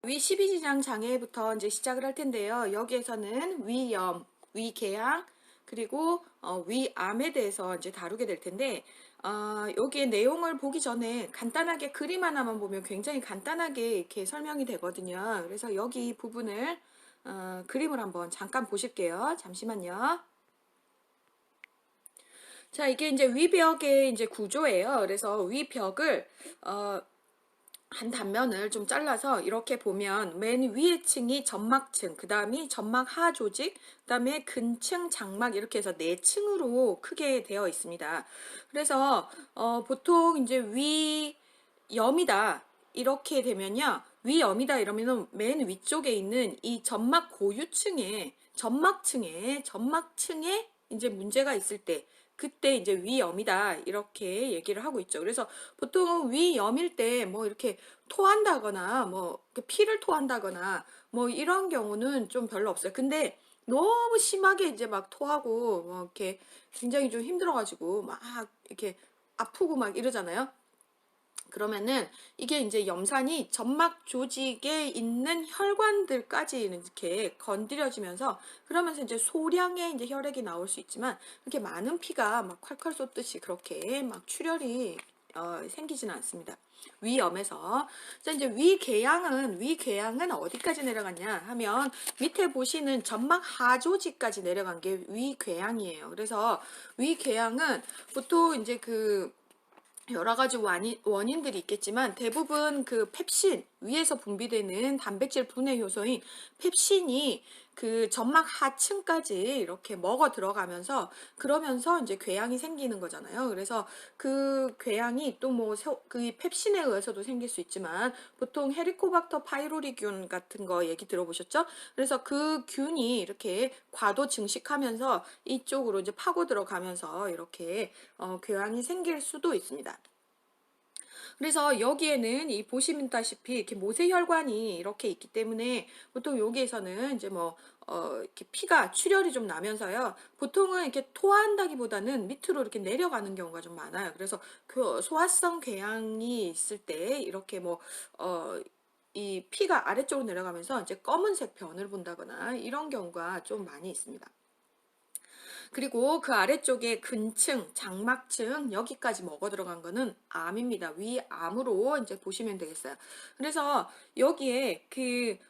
위 12지장 장애부터 이제 시작을 할 텐데요. 여기에서는 위염, 위궤양, 그리고 위암에 대해서 이제 다루게 될 텐데, 여기에 내용을 보기 전에 간단하게 그림 하나만 보면 굉장히 간단하게 이렇게 설명이 되거든요. 그래서 여기 부분을 그림을 한번 잠깐 보실게요. 잠시만요. 자, 이게 이제 위벽의 이제 구조예요. 그래서 위벽을 한 단면을 좀 잘라서 이렇게 보면 맨 위에 층이 점막층, 그 다음이 점막 하 조직, 그 다음에 근층, 장막 이렇게 해서 네 층으로 크게 되어 있습니다. 그래서 보통 이제 위염이다 이렇게 되면요, 위염이다 이러면은 맨 위쪽에 있는 이 점막 고유층에 점막층에 이제 문제가 있을 때 그때 이제 위염이다 이렇게 얘기를 하고 있죠. 그래서 보통 위염일 때 뭐 이렇게 토한다거나 뭐 피를 토한다거나 뭐 이런 경우는 좀 별로 없어요. 근데 너무 심하게 이제 막 토하고 뭐 이렇게 굉장히 좀 힘들어가지고 막 이렇게 아프고 막 이러잖아요. 그러면은 이게 이제 염산이 점막 조직에 있는 혈관들까지 이렇게 건드려지면서, 그러면서 이제 소량의 이제 혈액이 나올 수 있지만 그렇게 많은 피가 막 콸콸 쏟듯이 그렇게 막 출혈이 생기지는 않습니다. 위염에서. 자, 이제 위궤양은 어디까지 내려갔냐 하면 밑에 보시는 점막 하조직까지 내려간 게 위궤양이에요. 그래서 위궤양은 보통 이제 여러 가지 원인들이 있겠지만 대부분 그 펩신, 위에서 분비되는 단백질 분해 효소인 펩신이 그 점막 하층까지 이렇게 먹어 들어가면서, 그러면서 이제 궤양이 생기는 거잖아요. 그래서 그 궤양이 또 뭐 그 펩신에 의해서도 생길 수 있지만 보통 헤리코박터 파이로리균 같은 거 얘기 들어보셨죠? 그래서 그 균이 이렇게 과도 증식하면서 이쪽으로 이제 파고 들어가면서 이렇게 궤양이 생길 수도 있습니다. 그래서 여기에는 이 보시다시피 이렇게 모세혈관이 이렇게 있기 때문에 보통 여기에서는 이제 뭐 이렇게 피가 출혈이 좀 나면서요. 보통은 이렇게 토한다기보다는 밑으로 이렇게 내려가는 경우가 좀 많아요. 그래서 그 소화성 궤양이 있을 때 이렇게 이 피가 아래쪽으로 내려가면서 이제 검은색 변을 본다거나 이런 경우가 좀 많이 있습니다. 그리고 그 아래쪽에 근층, 장막층 여기까지 먹어 들어간 거는 암입니다. 위암으로 이제 보시면 되겠어요. 그래서 여기에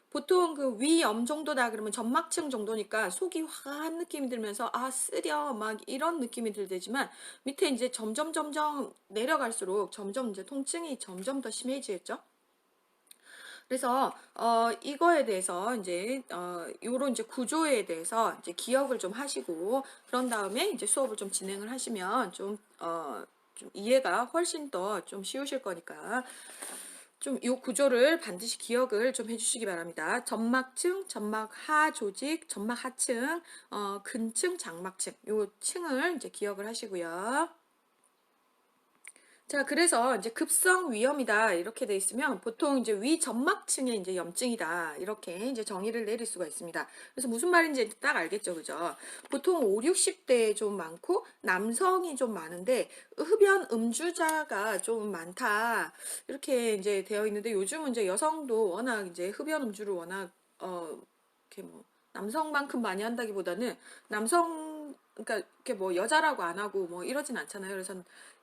보통 그 위염 정도다 그러면 점막층 정도니까 속이 화한 느낌이 들면서 쓰려 막 이런 느낌이 들지만 밑에 이제 점점 내려갈수록 점점 이제 통증이 점점 더 심해지겠죠. 그래서 이거에 대해서 이제 요런 이제 구조에 대해서 이제 기억을 좀 하시고 그런 다음에 이제 수업을 좀 진행을 하시면 좀 이해가 훨씬 더 좀 쉬우실 거니까 좀 이 구조를 반드시 기억을 좀 해주시기 바랍니다. 점막층, 점막 하 조직, 점막 하층, 근층, 장막층 요 층을 이제 기억을 하시고요. 자, 그래서 이제 급성 위염이다 이렇게 돼 있으면 보통 이제 위점막층에 이제 염증이다 이렇게 이제 정의를 내릴 수가 있습니다. 그래서 무슨 말인지 딱 알겠죠, 그죠? 보통 5, 60대에 좀 많고 남성이 좀 많은데 흡연 음주자가 좀 많다 이렇게 이제 되어 있는데, 요즘은 이제 여성도 워낙 이제 흡연 음주를 워낙 이렇게 뭐 남성만큼 많이 한다기보다는 그러니까 이렇게 뭐 여자라고 안 하고 뭐 이러진 않잖아요. 그래서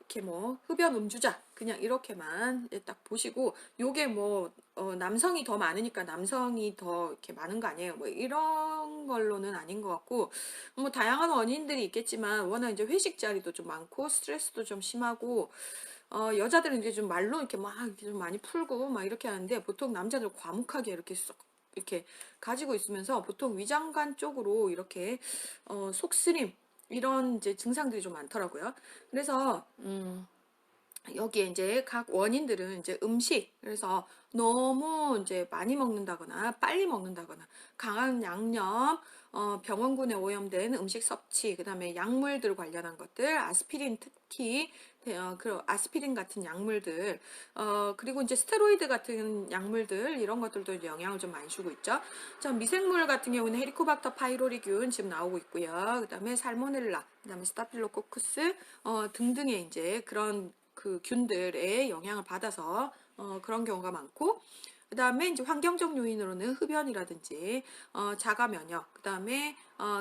이렇게 뭐 흡연 음주자 그냥 이렇게만 딱 보시고, 요게 뭐 남성이 더 많으니까 남성이 더 이렇게 많은 거 아니에요, 뭐 이런 걸로는 아닌 것 같고, 뭐 다양한 원인들이 있겠지만 워낙 이제 회식 자리도 좀 많고 스트레스도 좀 심하고 여자들은 이제 좀 말로 이렇게 막 이렇게 좀 많이 풀고 막 이렇게 하는데, 보통 남자들 과묵하게 이렇게 쏙 이렇게 가지고 있으면서 보통 위장관 쪽으로 이렇게 속쓰림 이런 이제 증상들이 좀 많더라고요. 그래서 여기에 이제 각 원인들은 이제 음식, 그래서 너무 이제 많이 먹는다거나 빨리 먹는다거나 강한 양념, 병원군에 오염된 음식 섭취, 그다음에 약물들 관련한 것들, 아스피린 특히 그 아스피린 같은 약물들, 그리고 이제 스테로이드 같은 약물들 이런 것들도 이제 영향을 좀 많이 주고 있죠. 자, 미생물 같은 경우는 헤리코박터 파이로리균 지금 나오고 있고요. 그다음에 살모넬라, 그다음에 스타필로코쿠스 등등의 이제 그런 그 균들의 영향을 받아서 그런 경우가 많고, 그 그다음에 이제 환경적 요인으로는 흡연이라든지 자가 면역, 그다음에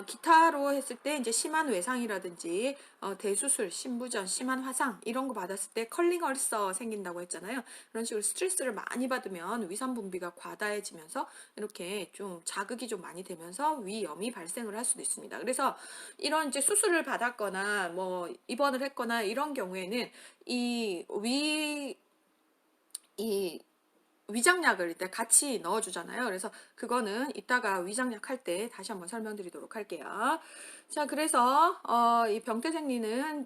기타로 했을 때 이제 심한 외상이라든지 대수술, 신부전, 심한 화상 이런 거 받았을 때 컬링 얼서 생긴다고 했잖아요. 그런 식으로 스트레스를 많이 받으면 위산 분비가 과다해지면서 이렇게 좀 자극이 좀 많이 되면서 위염이 발생을 할 수도 있습니다. 그래서 이런 이제 수술을 받았거나 뭐 입원을 했거나 이런 경우에는 이 위, 이 위장약을 일단 같이 넣어주잖아요. 그래서 그거는 이따가 위장약 할 때 다시 한번 설명드리도록 할게요. 자, 그래서 이 병태생리는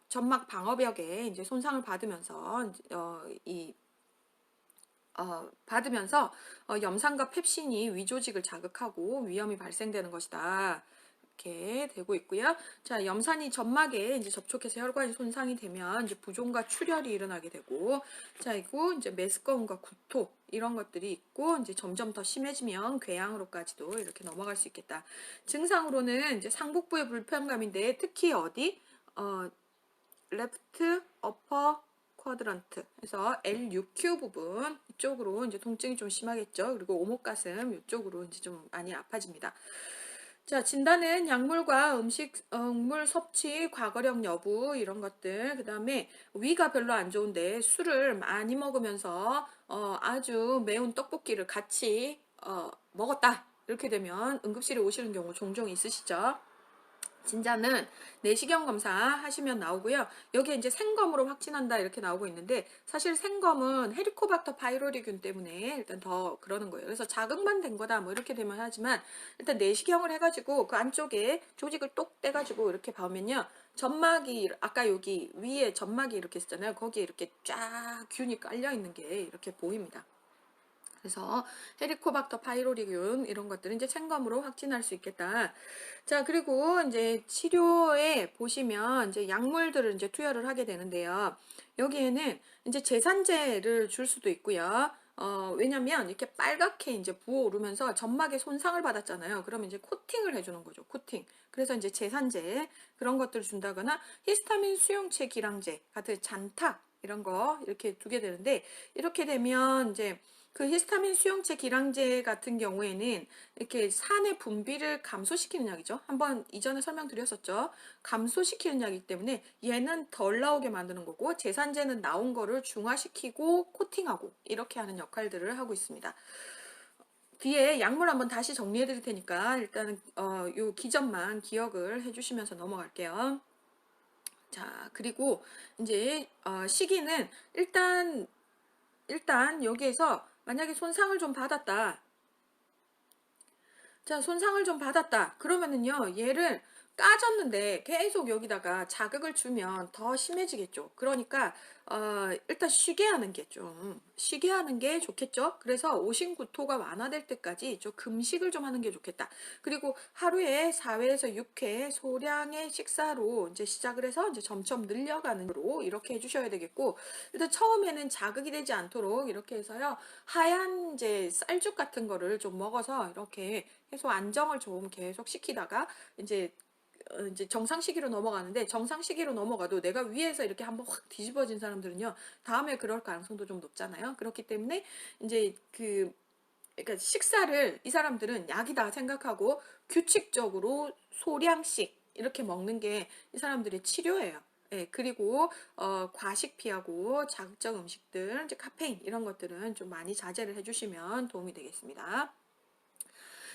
점막 방어벽에 이제 손상을 받으면서 받으면서 염산과 펩신이 위조직을 자극하고 위염이 발생되는 것이다. 이렇게 되고 있고요. 자, 염산이 점막에 이제 접촉해서 혈관이 손상이 되면 이제 부종과 출혈이 일어나게 되고, 자, 이거 이제 메스꺼움과 구토 이런 것들이 있고, 이제 점점 더 심해지면 궤양으로까지도 이렇게 넘어갈 수 있겠다. 증상으로는 이제 상복부의 불편감인데 특히 어디 레프트 어퍼 쿼드런트 그래서 L6Q 부분 이쪽으로 이제 통증이 좀 심하겠죠. 그리고 오목가슴 이쪽으로 이제 좀 많이 아파집니다. 자, 진단은 약물과 음물 섭취, 과거력 여부 이런 것들, 그 다음에 위가 별로 안 좋은데 술을 많이 먹으면서 아주 매운 떡볶이를 같이 먹었다. 이렇게 되면 응급실에 오시는 경우 종종 있으시죠? 진단은 내시경 검사 하시면 나오고요. 여기에 이제 생검으로 확진한다 이렇게 나오고 있는데 사실 생검은 헤리코박터 파이로리균 때문에 일단 더 그러는 거예요. 그래서 자극만 된 거다 뭐 이렇게 되면 하지만 일단 내시경을 해가지고 그 안쪽에 조직을 똑 떼가지고 이렇게 보면요. 점막이 아까 여기 위에 점막이 이렇게 있잖아요. 거기에 이렇게 쫙 균이 깔려 있는 게 이렇게 보입니다. 그래서 헤리코박터 파이로리균 이런 것들은 이제 생검으로 확진할 수 있겠다. 자, 그리고 이제 치료에 보시면 이제 약물들을 이제 투여를 하게 되는데요. 여기에는 이제 제산제를 줄 수도 있고요. 왜냐면 이렇게 빨갛게 이제 부어오르면서 점막에 손상을 받았잖아요. 그러면 이제 코팅을 해주는 거죠. 코팅. 그래서 이제 제산제 그런 것들을 준다거나 히스타민 수용체 기량제 같은 잔탁 이런 거 이렇게 두게 되는데 이렇게 되면 이제 그 히스타민 수용체 기량제 같은 경우에는 이렇게 산의 분비를 감소시키는 약이죠. 한번 이전에 설명드렸었죠. 감소시키는 약이기 때문에 얘는 덜 나오게 만드는 거고 제산제는 나온 거를 중화시키고 코팅하고 이렇게 하는 역할들을 하고 있습니다. 뒤에 약물 한번 다시 정리해 드릴 테니까 일단은 요 기전만 기억을 해 주시면서 넘어갈게요. 자, 그리고 이제 시기는 일단 여기에서 만약에 손상을 좀 받았다. 자, 손상을 좀 받았다. 그러면은요, 얘를 까졌는데 계속 여기다가 자극을 주면 더 심해지겠죠. 그러니까 일단 쉬게 하는 게 좋겠죠. 그래서 오심구토가 완화될 때까지 좀 금식을 좀 하는 게 좋겠다. 그리고 하루에 4회에서 6회 소량의 식사로 이제 시작을 해서 이제 점점 늘려가는 으로 이렇게 해주셔야 되겠고, 일단 처음에는 자극이 되지 않도록 이렇게 해서요, 하얀 이제 쌀죽 같은 거를 좀 먹어서 이렇게 계속 안정을 좀 계속 시키다가 이제 정상 시기로 넘어가는데 정상 시기로 넘어가도 내가 위에서 이렇게 한번 확 뒤집어진 사람들은요 다음에 그럴 가능성도 좀 높잖아요. 그렇기 때문에 이제 그러니까 식사를 이 사람들은 약이다 생각하고 규칙적으로 소량씩 이렇게 먹는 게 이 사람들의 치료예요. 예, 그리고 과식 피하고 자극적 음식들, 이제 카페인 이런 것들은 좀 많이 자제를 해주시면 도움이 되겠습니다.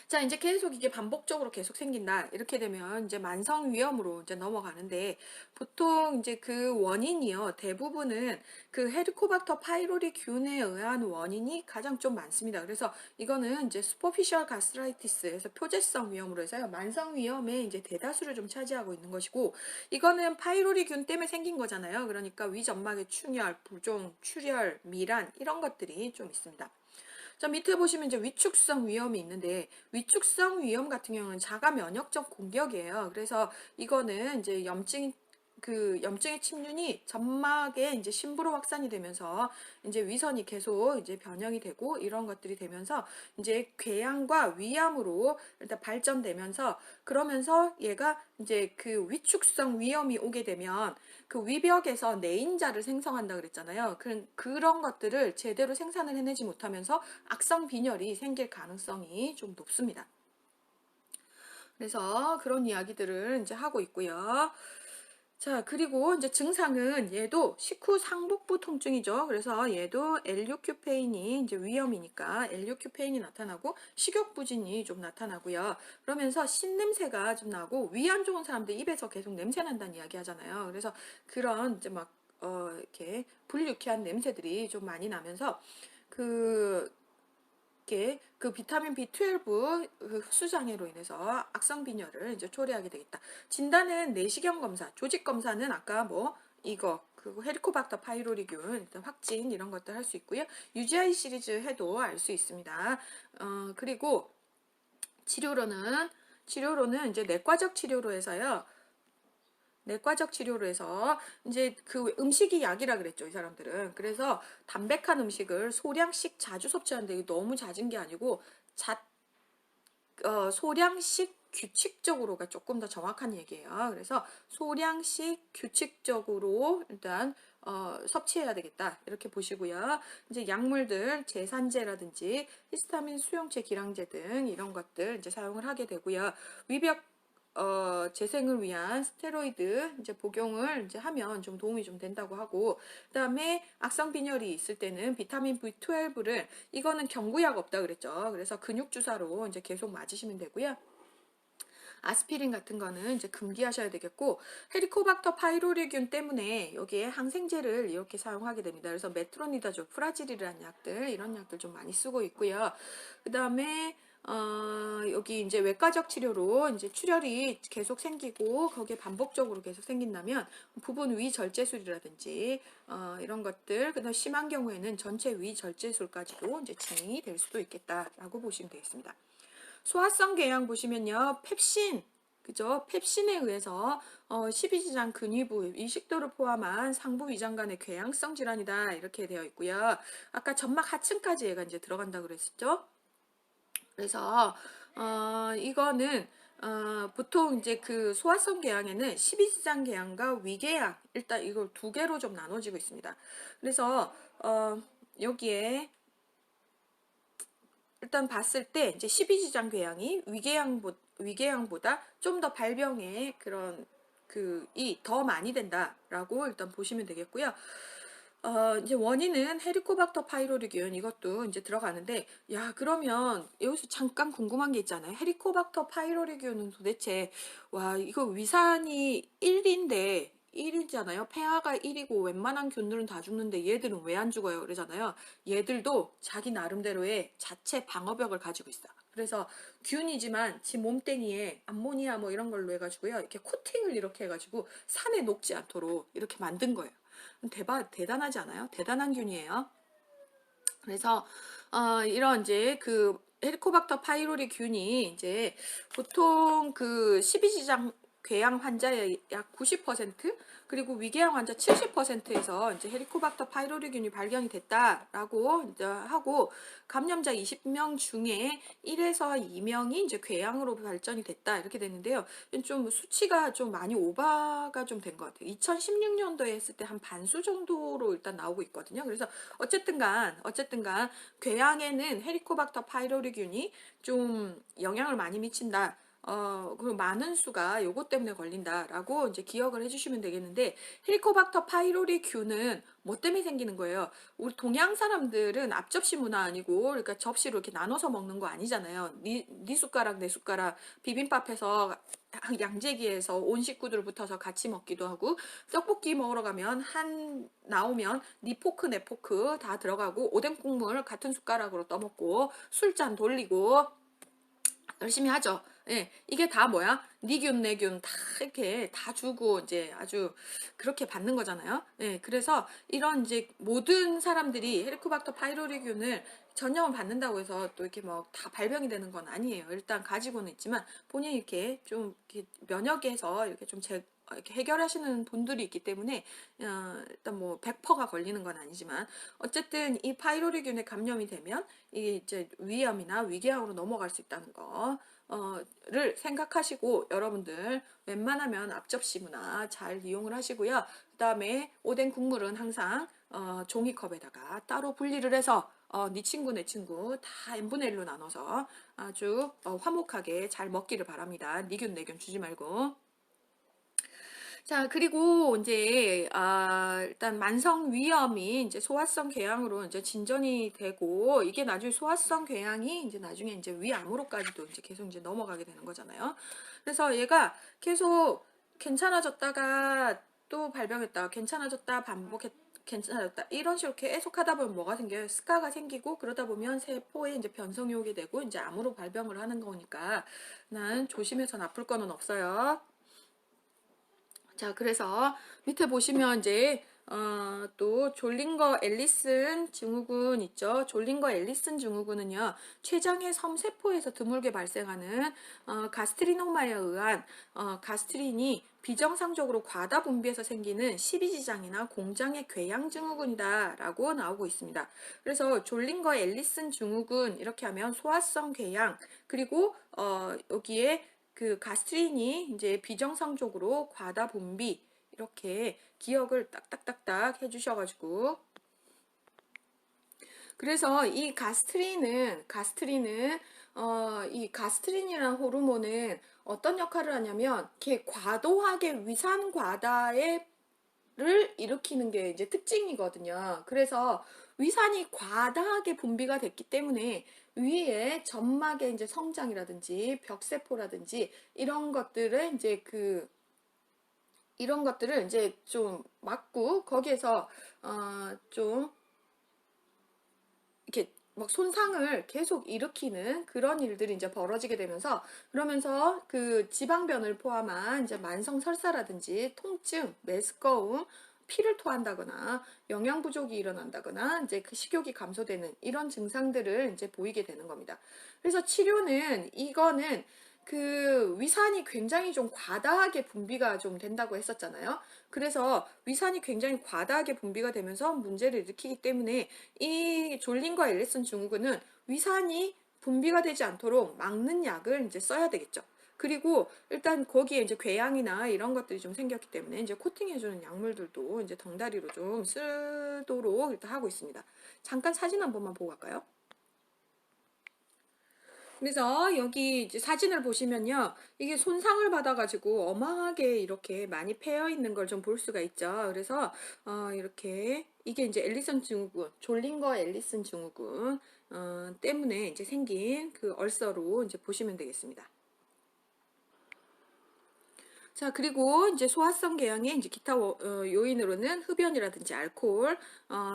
자, 이제 계속 이게 반복적으로 계속 생긴다. 이렇게 되면 이제 만성 위염으로 이제 넘어가는데 보통 이제 그 원인이요. 대부분은 그 헤리코박터 파이로리 균에 의한 원인이 가장 좀 많습니다. 그래서 이거는 이제 슈퍼피셜 가스트라이티스에서 표재성 위염으로 해서요. 만성 위염의 이제 대다수를 좀 차지하고 있는 것이고 이거는 파이로리 균 때문에 생긴 거잖아요. 그러니까 위점막의 충혈, 부종, 출혈, 미란 이런 것들이 좀 있습니다. 자, 밑에 보시면 이제 위축성 위염이 있는데 위축성 위염 같은 경우는 자가 면역적 공격이에요. 그래서 이거는 이제 염증 그 염증의 침륜이 점막에 이제 심부로 확산이 되면서 이제 위선이 계속 이제 변형이 되고 이런 것들이 되면서 이제 궤양과 위암으로 일단 발전되면서 그러면서 얘가 이제 그 위축성 위염이 오게 되면 그 위벽에서 내인자를 생성한다 그랬잖아요. 그런 것들을 제대로 생산을 해내지 못하면서 악성 빈혈이 생길 가능성이 좀 높습니다. 그래서 그런 이야기들을 이제 하고 있고요. 자, 그리고 이제 증상은 얘도 식후 상복부 통증이죠. 그래서 얘도 L6큐페인이 이제 위염이니까 L6큐페인이 나타나고 식욕부진이 좀 나타나고요. 그러면서 신냄새가 좀 나고 위 안 좋은 사람들 입에서 계속 냄새 난다는 이야기 하잖아요. 그래서 그런 이제 막 이렇게 불유쾌한 냄새들이 좀 많이 나면서 그 그 비타민 B12 그 흡수 장애로 인해서 악성 빈혈을 이제 초래하게 되겠다. 진단은 내시경 검사, 조직 검사는 아까 뭐 이거 그리고 헤리코박터 파이로리균 일단 확진 이런 것들 할 수 있고요. UGI 시리즈 해도 알 수 있습니다. 그리고 치료로는 이제 내과적 치료로 해서요. 내과적 치료로 해서 이제 그 음식이 약이라 그랬죠, 이 사람들은. 그래서 담백한 음식을 소량씩 자주 섭취하는데 이게 너무 잦은 게 아니고 소량씩 규칙적으로가 조금 더 정확한 얘기예요. 그래서 소량씩 규칙적으로 일단 섭취해야 되겠다 이렇게 보시고요. 이제 약물들 제산제라든지 히스타민 수용체 기량제 등 이런 것들 이제 사용을 하게 되고요. 위벽 재생을 위한 스테로이드 이제 복용을 이제 하면 좀 도움이 좀 된다고 하고, 그다음에 악성 빈혈이 있을 때는 비타민 B12를 이거는 경구약 없다 그랬죠. 그래서 근육 주사로 이제 계속 맞으시면 되고요. 아스피린 같은 거는 이제 금기하셔야 되겠고, 헤리코박터 파이로리균 때문에 여기에 항생제를 이렇게 사용하게 됩니다. 그래서 메트로니다졸, 프라질이라는 약들 이런 약들 좀 많이 쓰고 있고요. 그다음에 여기 이제 외과적 치료로 이제 출혈이 계속 생기고 거기에 반복적으로 계속 생긴다면 부분 위절제술이라든지 이런 것들, 그다음 심한 경우에는 전체 위절제술까지도 이제 진행이 될 수도 있겠다라고 보시면 되겠습니다. 소화성 궤양 보시면요, 펩신, 그죠? 펩신에 의해서 12지장 근위부, 이 식도를 포함한 상부 위장 간의 궤양성 질환이다 이렇게 되어 있고요. 아까 점막 하층까지 얘가 이제 들어간다 그랬었죠? 그래서 이거는 보통 이제 그 소화성 궤양에는 12지장 궤양과 위궤양 일단 이걸 두 개로 좀 나눠지고 있습니다. 그래서 여기에 일단 봤을 때 이제 12지장 궤양이 위궤양보다 좀 더 발병의 그런 이 더 많이 된다라고 일단 보시면 되겠고요. 이제 원인은 헤리코박터 파이로리균 이것도 이제 들어가는데, 야, 그러면 여기서 잠깐 궁금한 게 있잖아요. 헤리코박터 파이로리균은 도대체, 와, 이거 위산이 1인데 1이잖아요. 폐하가 1이고 웬만한 균들은 다 죽는데 얘들은 왜 안 죽어요? 그러잖아요. 얘들도 자기 나름대로의 자체 방어벽을 가지고 있어. 그래서 균이지만 지 몸뚱이에 암모니아 뭐 이런 걸로 해가지고요. 이렇게 코팅을 이렇게 해가지고 산에 녹지 않도록 이렇게 만든 거예요. 대단하지 않아요? 대단한 균이에요. 그래서 이런 이제 그 헬리코박터 파이로리 균이 이제 보통 그 12지장 궤양 환자의 약 90%, 그리고 위궤양 환자 70%에서 이제 헬리코박터 파이로리균이 발견이 됐다라고 이제 하고, 감염자 20명 중에 1에서 2명이 이제 궤양으로 발전이 됐다 이렇게 됐는데요. 좀 수치가 좀 많이 오바가 좀 된 것 같아요. 2016년도에 했을 때 한 반수 정도로 일단 나오고 있거든요. 그래서 어쨌든간 궤양에는 헤리코박터 파이로리균이 좀 영향을 많이 미친다. 그리고 많은 수가 요것 때문에 걸린다라고 이제 기억을 해주시면 되겠는데, 헬리코박터 파이로리균은 뭐 때문에 생기는 거예요? 우리 동양 사람들은 앞접시 문화 아니고, 그러니까 접시로 이렇게 나눠서 먹는 거 아니잖아요. 네 숟가락 내 숟가락 비빔밥해서 양재기에서 온 식구들 붙어서 같이 먹기도 하고, 떡볶이 먹으러 가면 나오면 네 포크 내 포크 다 들어가고, 오뎅 국물 같은 숟가락으로 떠먹고 술잔 돌리고 열심히 하죠. 예, 이게 다 뭐야? 니균, 내균 다 이렇게 다 주고 이제 아주 그렇게 받는 거잖아요. 예, 그래서 이런 이제 모든 사람들이 헬리코박터 파이로리균을 전염을 받는다고 해서 또 이렇게 뭐 다 발병이 되는 건 아니에요. 일단 가지고는 있지만 본인이 이렇게 좀 이렇게 면역에서 이렇게 좀 이렇게 해결하시는 분들이 있기 때문에 일단 뭐 100%가 걸리는 건 아니지만 어쨌든 이 파이로리균에 감염이 되면 이게 이제 위암이나 위궤양으로 넘어갈 수 있다는 거를 생각하시고 여러분들 웬만하면 앞접시 문화 잘 이용을 하시고요. 그다음에 오뎅 국물은 항상 종이컵에다가 따로 분리를 해서 네 친구 내 친구 다 n분의 1로 나눠서 아주 화목하게 잘 먹기를 바랍니다. 니균 내균 주지 말고. 자, 그리고 이제 일단 만성 위염이 이제 소화성 궤양으로 이제 진전이 되고 이게 나중에 소화성 궤양이 이제 나중에 이제 위암으로까지도 이제 계속 이제 넘어가게 되는 거잖아요. 그래서 얘가 계속 괜찮아졌다가 또 발병했다, 괜찮아졌다 반복했 괜찮아졌다 이런 식으로 계속 하다 보면 뭐가 생겨요? 스카가 생기고 그러다 보면 세포에 이제 변성이 오게 되고 이제 암으로 발병을 하는 거니까 난 조심해서 아플 거는 없어요. 자, 그래서 밑에 보시면 이제 또 졸린거 엘리슨 증후군 있죠. 졸린거 엘리슨 증후군은요, 췌장의 섬세포에서 드물게 발생하는 가스트리노마에 의한 가스트린이 비정상적으로 과다 분비해서 생기는 십이지장이나 공장의 궤양 증후군이다라고 나오고 있습니다. 그래서 졸린거 엘리슨 증후군 이렇게 하면 소화성 궤양 그리고 여기에 그 가스트린이 이제 비정상적으로 과다 분비 이렇게 기억을 딱딱딱딱 해주셔가지고 그래서 이 가스트린은 이 가스트린이라는 호르몬은 어떤 역할을 하냐면 이렇게 과도하게 위산 과다를 일으키는 게 이제 특징이거든요. 그래서 위산이 과다하게 분비가 됐기 때문에 위에 점막의 이제 성장이라든지 벽세포라든지 이런 것들을 이제 이런 것들을 이제 좀 막고 거기에서 좀 이렇게 막 손상을 계속 일으키는 그런 일들이 이제 벌어지게 되면서 그러면서 그 지방변을 포함한 이제 만성 설사라든지 통증, 메스꺼움, 피를 토한다거나 영양 부족이 일어난다거나 이제 그 식욕이 감소되는 이런 증상들을 이제 보이게 되는 겁니다. 그래서 치료는 이거는 그 위산이 굉장히 좀 과다하게 분비가 좀 된다고 했었잖아요. 그래서 위산이 굉장히 과다하게 분비가 되면서 문제를 일으키기 때문에 이 졸린과 엘리슨 증후군은 위산이 분비가 되지 않도록 막는 약을 이제 써야 되겠죠. 그리고 일단 거기에 이제 궤양이나 이런 것들이 좀 생겼기 때문에 이제 코팅해주는 약물들도 이제 덩다리로 좀 쓰도록 일단 하고 있습니다. 잠깐 사진 한 번만 보고 갈까요? 그래서 여기 이제 사진을 보시면요. 이게 손상을 받아가지고 어마하게 이렇게 많이 패여 있는 걸 좀 볼 수가 있죠. 그래서 이렇게 이게 이제 엘리슨 증후군, 졸린거 엘리슨 증후군 때문에 이제 생긴 그 얼서로 이제 보시면 되겠습니다. 자, 그리고 이제 소화성 궤양의 이제 기타 요인으로는 흡연이라든지 알코올,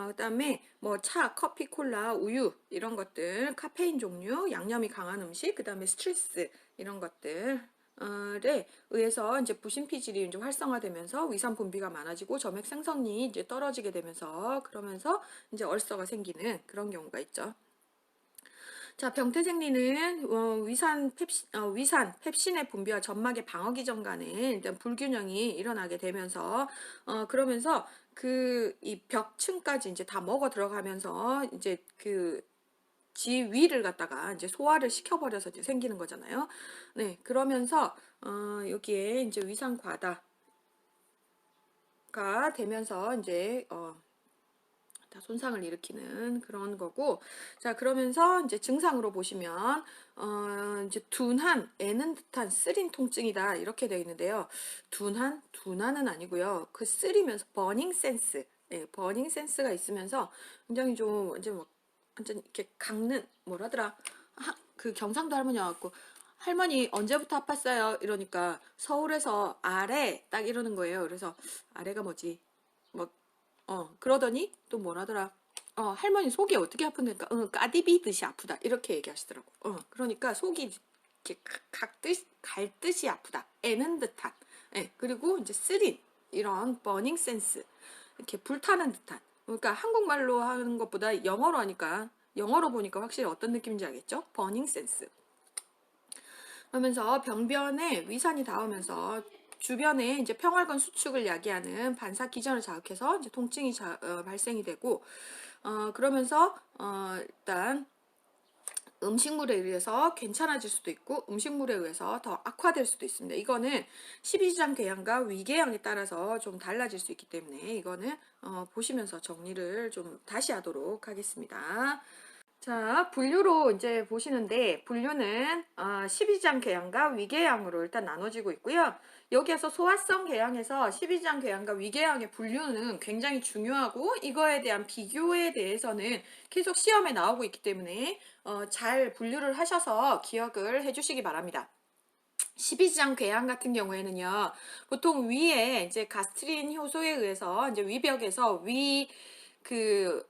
그다음에 뭐 차, 커피, 콜라, 우유 이런 것들, 카페인 종류, 양념이 강한 음식, 그다음에 스트레스 이런 것들. 에 의해서 이제 부신피질이 이제 활성화되면서 위산 분비가 많아지고 점액 생성이 이제 떨어지게 되면서 그러면서 이제 얼서가 생기는 그런 경우가 있죠. 자, 병태생리는 위산 펩신의 분비와 점막의 방어 기전 간에 일단 불균형이 일어나게 되면서 그러면서 그 이 벽층까지 이제 다 먹어 들어가면서 이제 그 지위를 갖다가 이제 소화를 시켜버려서 이제 생기는 거잖아요. 네, 그러면서 여기에 이제 위산 과다가 되면서 이제 다 손상을 일으키는 그런 거고, 자, 그러면서 이제 증상으로 보시면 이제 둔한, 애는 듯한 쓰린 통증이다 이렇게 되어 있는데요. 둔한은 아니고요. 그 쓰리면서 버닝 센스, 예, 버닝 센스가 있으면서 굉장히 좀 이제 뭐 완전 이렇게 강는 뭐라더라, 그 경상도 할머니 와갖고 할머니 언제부터 아팠어요? 이러니까 서울에서 아래 딱 이러는 거예요. 그래서 아래가 뭐지? 뭐 그러더니 또 뭐라더라. 할머니 속이 어떻게 아픈데니까, 까디비듯이 아프다. 이렇게 얘기하시더라고. 그러니까 속이 이렇게 갈듯이 아프다. 애는 듯한. 예, 그리고 이제 쓰린, 이런 버닝 센스. 이렇게 불타는 듯한. 그러니까 한국말로 하는 것보다 영어로 하니까, 영어로 보니까 확실히 어떤 느낌인지 알겠죠? 버닝 센스. 그러면서 병변에 위산이 닿으면서 주변에 이제 평활근 수축을 야기하는 반사 기전을 자극해서 이제 통증이 발생이 되고, 그러면서 일단 음식물에 의해서 괜찮아질 수도 있고 음식물에 의해서 더 악화될 수도 있습니다. 이거는 십이지장 궤양과 위궤양에 따라서 좀 달라질 수 있기 때문에 이거는 보시면서 정리를 좀 다시 하도록 하겠습니다. 자, 분류로 이제 보시는데 분류는 12장 궤양과 위궤양으로 일단 나눠지고 있고요. 여기에서 소화성 궤양에서 12장 궤양과 위궤양의 분류는 굉장히 중요하고 이거에 대한 비교에 대해서는 계속 시험에 나오고 있기 때문에 잘 분류를 하셔서 기억을 해주시기 바랍니다. 12장 궤양 같은 경우에는요, 보통 위에 이제 가스트린 효소에 의해서 이제 위벽에서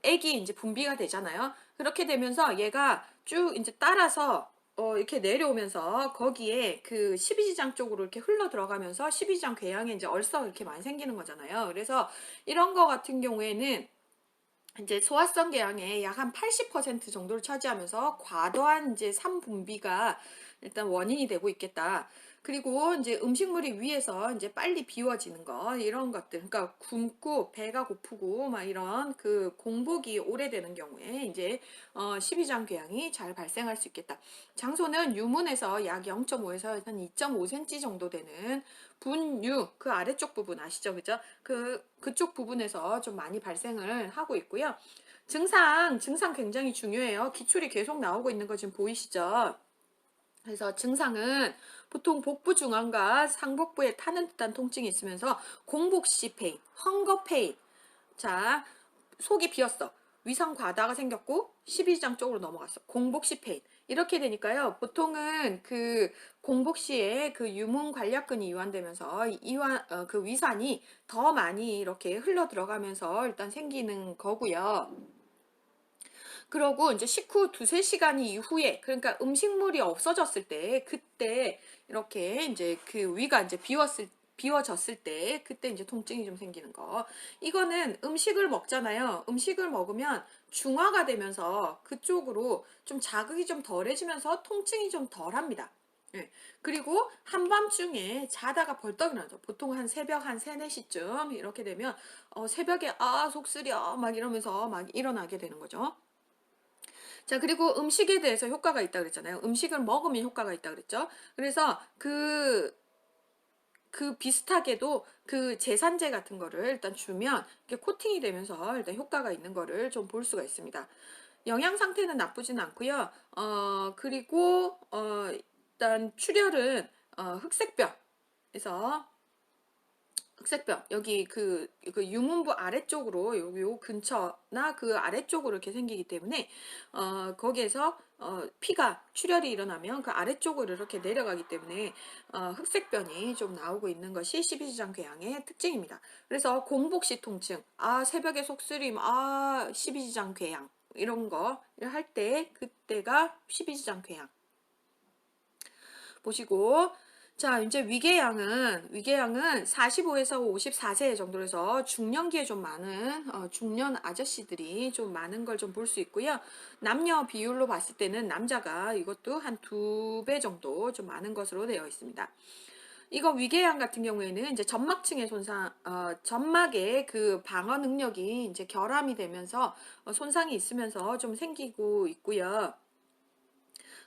액이 이제 분비가 되잖아요. 그렇게 되면서 얘가 쭉 이제 따라서 이렇게 내려오면서 거기에 그 12지장 쪽으로 이렇게 흘러 들어가면서 12지장 궤양에 이제 얼서가 이렇게 많이 생기는 거잖아요. 그래서 이런 거 같은 경우에는 이제 소화성 궤양의 약 한 80% 정도를 차지하면서 과도한 이제 산분비가 일단 원인이 되고 있겠다. 그리고 이제 음식물이 위에서 이제 빨리 비워지는 거 이런 것들, 그러니까 굶고 배가 고프고 막 이런 그 공복이 오래되는 경우에 이제 12장 궤양이 잘 발생할 수 있겠다. 장소는 유문에서 약 0.5에서 한 2.5cm 정도 되는 분유 그 아래쪽 부분 아시죠, 그죠? 그쪽 부분에서 좀 많이 발생을 하고 있고요. 증상 굉장히 중요해요. 기출이 계속 나오고 있는 거 지금 보이시죠? 그래서 증상은 보통 복부 중앙과 상복부에 타는 듯한 통증이 있으면서 공복시 페인, 헝거 페인. 자, 속이 비었어. 위상 과다가 생겼고 12장 쪽으로 넘어갔어. 공복시 페인. 이렇게 되니까요. 보통은 그 공복시에 그 유문 관략근이 이완되면서 그 위산이 더 많이 이렇게 흘러 들어가면서 일단 생기는 거고요. 그러고 이제 식후 두세 시간 이후에 그러니까 음식물이 없어졌을 때 그때 이렇게 이제 그 위가 이제 비워졌을 때 그때 이제 통증이 좀 생기는 거. 이거는 음식을 먹잖아요. 음식을 먹으면 중화가 되면서 그쪽으로 좀 자극이 좀 덜해지면서 통증이 좀 덜합니다. 예. 그리고 한밤중에 자다가 벌떡 일어나죠. 보통 한 새벽 한 3, 4시쯤 이렇게 되면 새벽에 속 쓰려 막 이러면서 막 일어나게 되는 거죠. 자, 그리고 음식에 대해서 효과가 있다 그랬잖아요. 음식을 먹으면 효과가 있다 그랬죠. 그래서 그 비슷하게도 그 제산제 같은 거를 일단 주면 이게 코팅이 되면서 일단 효과가 있는 거를 좀 볼 수가 있습니다. 영양 상태는 나쁘진 않고요. 그리고 일단 출혈은 흑색병에서 흑색병 여기 그 유문부 아래쪽으로 요 근처나 그 아래쪽으로 이렇게 생기기 때문에 거기에서 피가 출혈이 일어나면 그 아래쪽으로 이렇게 내려가기 때문에 흑색변이 좀 나오고 있는 것이 12지장 궤양의 특징입니다. 그래서 공복시 통증, 새벽에 속쓰림, 12지장 궤양 이런 거 할 때 그때가 12지장 궤양 보시고, 자, 이제 위궤양은 45에서 54세 정도로 해서 중년기에 좀 많은 중년 아저씨들이 좀 많은 걸 좀 볼 수 있고요. 남녀 비율로 봤을 때는 남자가 이것도 한 2배 정도 좀 많은 것으로 되어 있습니다. 이거 위궤양 같은 경우에는 이제 점막층의 손상, 점막의 그 방어 능력이 이제 결함이 되면서 손상이 있으면서 좀 생기고 있고요.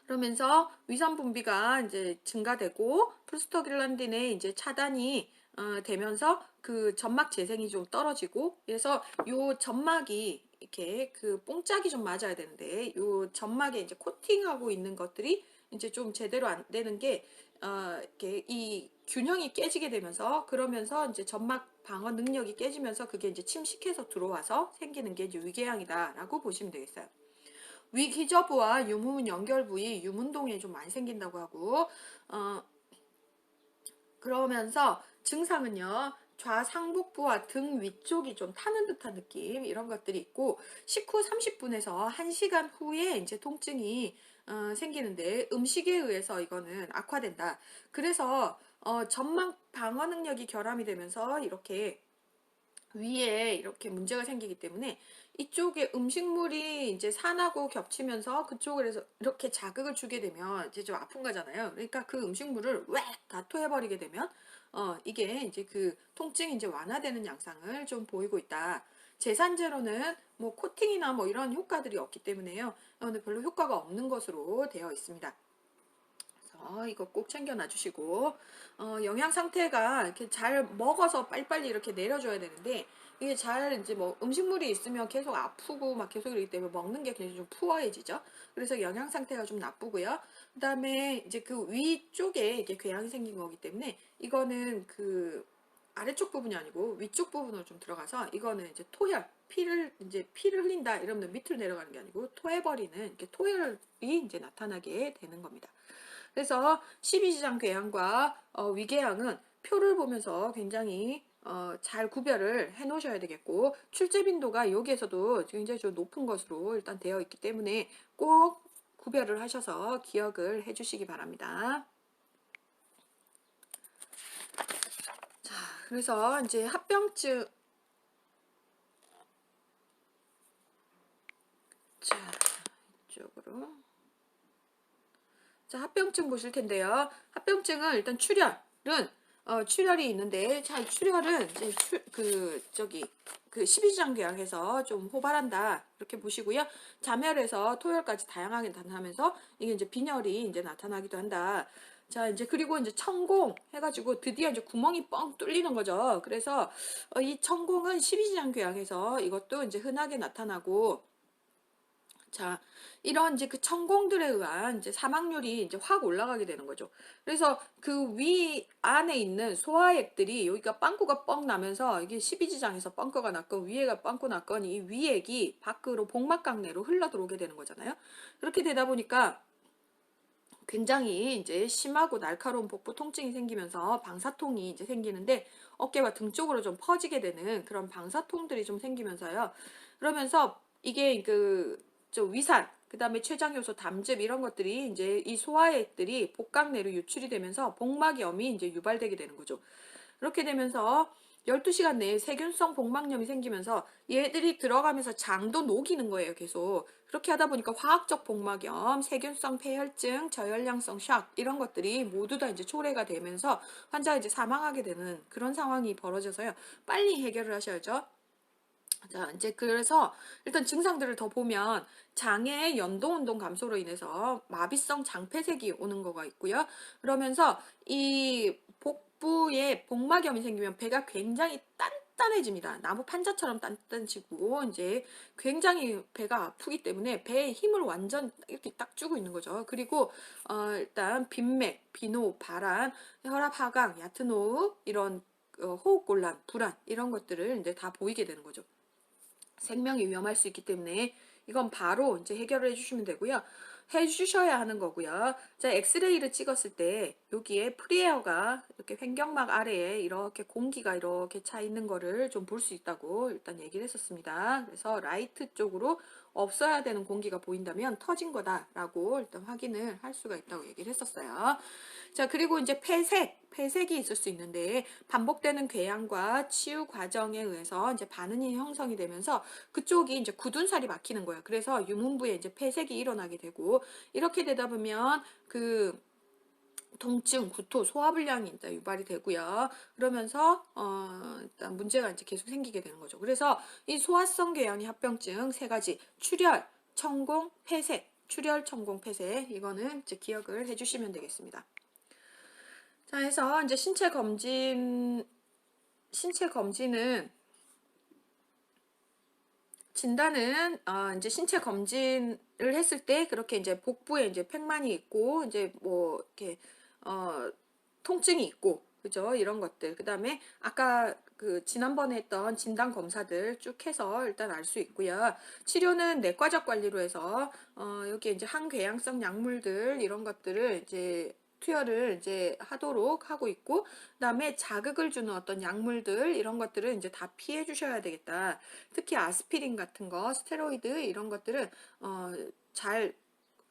그러면서 위산 분비가 이제 증가되고 프로스타글란딘의 이제 차단이 되면서 그 점막 재생이 좀 떨어지고 그래서 요 점막이 이렇게 그 뽕짝이 좀 맞아야 되는데 요 점막에 이제 코팅하고 있는 것들이 이제 좀 제대로 안 되는 게 이렇게 이 균형이 깨지게 되면서 그러면서 이제 점막 방어 능력이 깨지면서 그게 이제 침식해서 들어와서 생기는 게 이제 위궤양이다라고 보시면 되겠어요. 위기저부와 유문 연결 부위 유문동에 좀 많이 생긴다고 하고 그러면서 증상은요 좌상복부와 등 위쪽이 좀 타는 듯한 느낌 이런 것들이 있고 식후 30분에서 1시간 후에 이제 통증이 생기는데 음식에 의해서 이거는 악화된다. 그래서 점막 방어 능력이 결함이 되면서 이렇게 위에 이렇게 문제가 생기기 때문에 이쪽에 음식물이 이제 산하고 겹치면서 그쪽에서 이렇게 자극을 주게 되면 이제 좀 아픈 거잖아요. 그러니까 그 음식물을 다 토해버리게 되면 이게 이제 그 통증이 이제 완화되는 양상을 좀 보이고 있다. 제산제로는 뭐 코팅이나 뭐 이런 효과들이 없기 때문에요. 근데 별로 효과가 없는 것으로 되어 있습니다. 이거 꼭 챙겨 놔주시고, 영양 상태가 이렇게 잘 먹어서 빨리빨리 이렇게 내려줘야 되는데, 이게 잘 이제 뭐 음식물이 있으면 계속 아프고 막 계속 이러기 때문에 먹는 게 굉장히 좀 푸어해지죠. 그래서 영양 상태가 좀 나쁘고요. 그 다음에 이제 그 위쪽에 이게 궤양이 생긴 거기 때문에 이거는 그 아래쪽 부분이 아니고 위쪽 부분으로 좀 들어가서 이거는 이제 토혈, 피를 흘린다 이러면 밑으로 내려가는 게 아니고 토해버리는 이렇게 토혈이 이제 나타나게 되는 겁니다. 그래서 12지장 궤양과 위궤양은 표를 보면서 굉장히 잘 구별을 해 놓으셔야 되겠고, 출제 빈도가 여기에서도 굉장히 좀 높은 것으로 일단 되어 있기 때문에 꼭 구별을 하셔서 기억을 해 주시기 바랍니다. 자, 그래서 이제 합병증, 자, 이쪽으로. 자, 합병증 보실 텐데요. 합병증은 일단 출혈은 출혈이 있는데, 자, 출혈은 이제 그 12지장궤양에서 좀 호발한다 이렇게 보시고요. 자멸에서 토혈까지 다양하게 나타나면서 이게 이제 빈혈이 이제 나타나기도 한다. 자, 이제 그리고 이제 천공 해가지고 드디어 이제 구멍이 뻥 뚫리는 거죠. 그래서 이 천공은 12지장궤양에서 이것도 이제 흔하게 나타나고, 자, 이런 이제 그 천공들에 의한 이제 사망률이 이제 확 올라가게 되는 거죠. 그래서 그 위 안에 있는 소화액들이 여기가 빵꾸가 뻥 나면서 이게 12지장에서 빵꾸가 났건 위에가 빵꾸 났건 이 위액이 밖으로 복막강내로 흘러 들어오게 되는 거잖아요. 그렇게 되다 보니까 굉장히 이제 심하고 날카로운 복부 통증이 생기면서 방사통이 이제 생기는데 어깨와 등 쪽으로 좀 퍼지게 되는 그런 방사통들이 좀 생기면서요. 그러면서 이게 위산, 그 다음에 췌장효소, 담즙 이런 것들이 이제 이 소화액들이 복강 내로 유출이 되면서 복막염이 이제 유발되게 되는 거죠. 그렇게 되면서 12시간 내에 세균성 복막염이 생기면서 얘들이 들어가면서 장도 녹이는 거예요, 계속. 그렇게 하다 보니까 화학적 복막염, 세균성 폐혈증, 저혈량성 샥 이런 것들이 모두 다 이제 초래가 되면서 환자가 이제 사망하게 되는 그런 상황이 벌어져서요. 빨리 해결을 하셔야죠. 자, 이제 그래서 일단 증상들을 더 보면 장의 연동운동 감소로 인해서 마비성 장폐색이 오는 거가 있고요. 그러면서 이 복부에 복막염이 생기면 배가 굉장히 단단해집니다. 나무 판자처럼 단단해지고 이제 굉장히 배가 아프기 때문에 배에 힘을 완전 이렇게 딱 주고 있는 거죠. 그리고 일단 빈맥, 비노, 발한, 혈압 하강, 얕은 호흡 이런 호흡곤란, 불안 이런 것들을 이제 다 보이게 되는 거죠. 생명이 위험할 수 있기 때문에 이건 바로 이제 해결을 해주시면 되고요. 해주셔야 하는 거고요. 자, 엑스레이를 찍었을 때 여기에 프리에어가 이렇게 횡격막 아래에 이렇게 공기가 이렇게 차 있는 거를 좀 볼 수 있다고 일단 얘기를 했었습니다. 그래서 라이트 쪽으로 없어야 되는 공기가 보인다면 터진 거다라고 일단 확인을 할 수가 있다고 얘기를 했었어요. 자, 그리고 이제 폐색이 있을 수 있는데 반복되는 궤양과 치유 과정에 의해서 이제 반응이 형성이 되면서 그쪽이 이제 굳은 살이 막히는 거예요. 그래서 유문부에 이제 폐색이 일어나게 되고 이렇게 되다 보면 그 통증, 구토, 소화불량이 일단 유발이 되고요. 그러면서 일단 문제가 이제 계속 생기게 되는 거죠. 그래서 이 소화성 궤양의 합병증 세 가지 출혈, 천공, 폐색, 출혈, 천공, 폐색 이거는 이제 기억을 해주시면 되겠습니다. 자, 해서 이제 신체 검진은 진단은 이제 신체 검진을 했을 때 그렇게 이제 복부에 이제 팽만이 있고 이제 뭐 이렇게 통증이 있고 그죠? 이런 것들. 그다음에 아까 그 지난번에 했던 진단 검사들 쭉 해서 일단 알 수 있고요. 치료는 내과적 관리로 해서 여기 이제 항궤양성 약물들 이런 것들을 이제 투여를 이제 하도록 하고 있고, 그다음에 자극을 주는 어떤 약물들 이런 것들은 이제 다 피해 주셔야 되겠다. 특히 아스피린 같은 거, 스테로이드 이런 것들은 잘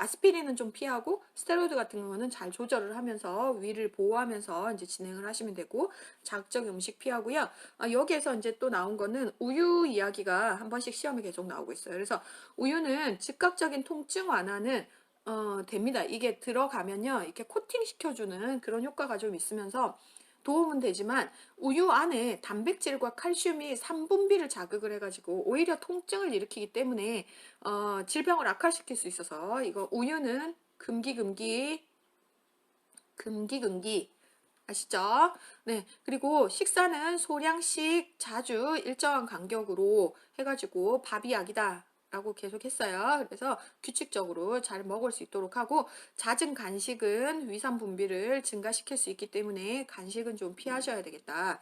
아스피린은 좀 피하고 스테로이드 같은 경우는 잘 조절을 하면서 위를 보호하면서 이제 진행을 하시면 되고, 자극적 음식 피하고요. 여기에서 이제 또 나온 거는 우유 이야기가 한 번씩 시험에 계속 나오고 있어요. 그래서 우유는 즉각적인 통증 완화는 됩니다. 이게 들어가면요, 이렇게 코팅 시켜주는 그런 효과가 좀 있으면서 도움은 되지만, 우유 안에 단백질과 칼슘이 3분비를 자극을 해가지고 오히려 통증을 일으키기 때문에 질병을 악화시킬 수 있어서, 이거 우유는 금기 아시죠? 네. 그리고 식사는 소량씩 자주 일정한 간격으로 해가지고 밥이 약이다 라고 계속 했어요. 그래서 규칙적으로 잘 먹을 수 있도록 하고, 잦은 간식은 위산 분비를 증가시킬 수 있기 때문에 간식은 좀 피하셔야 되겠다.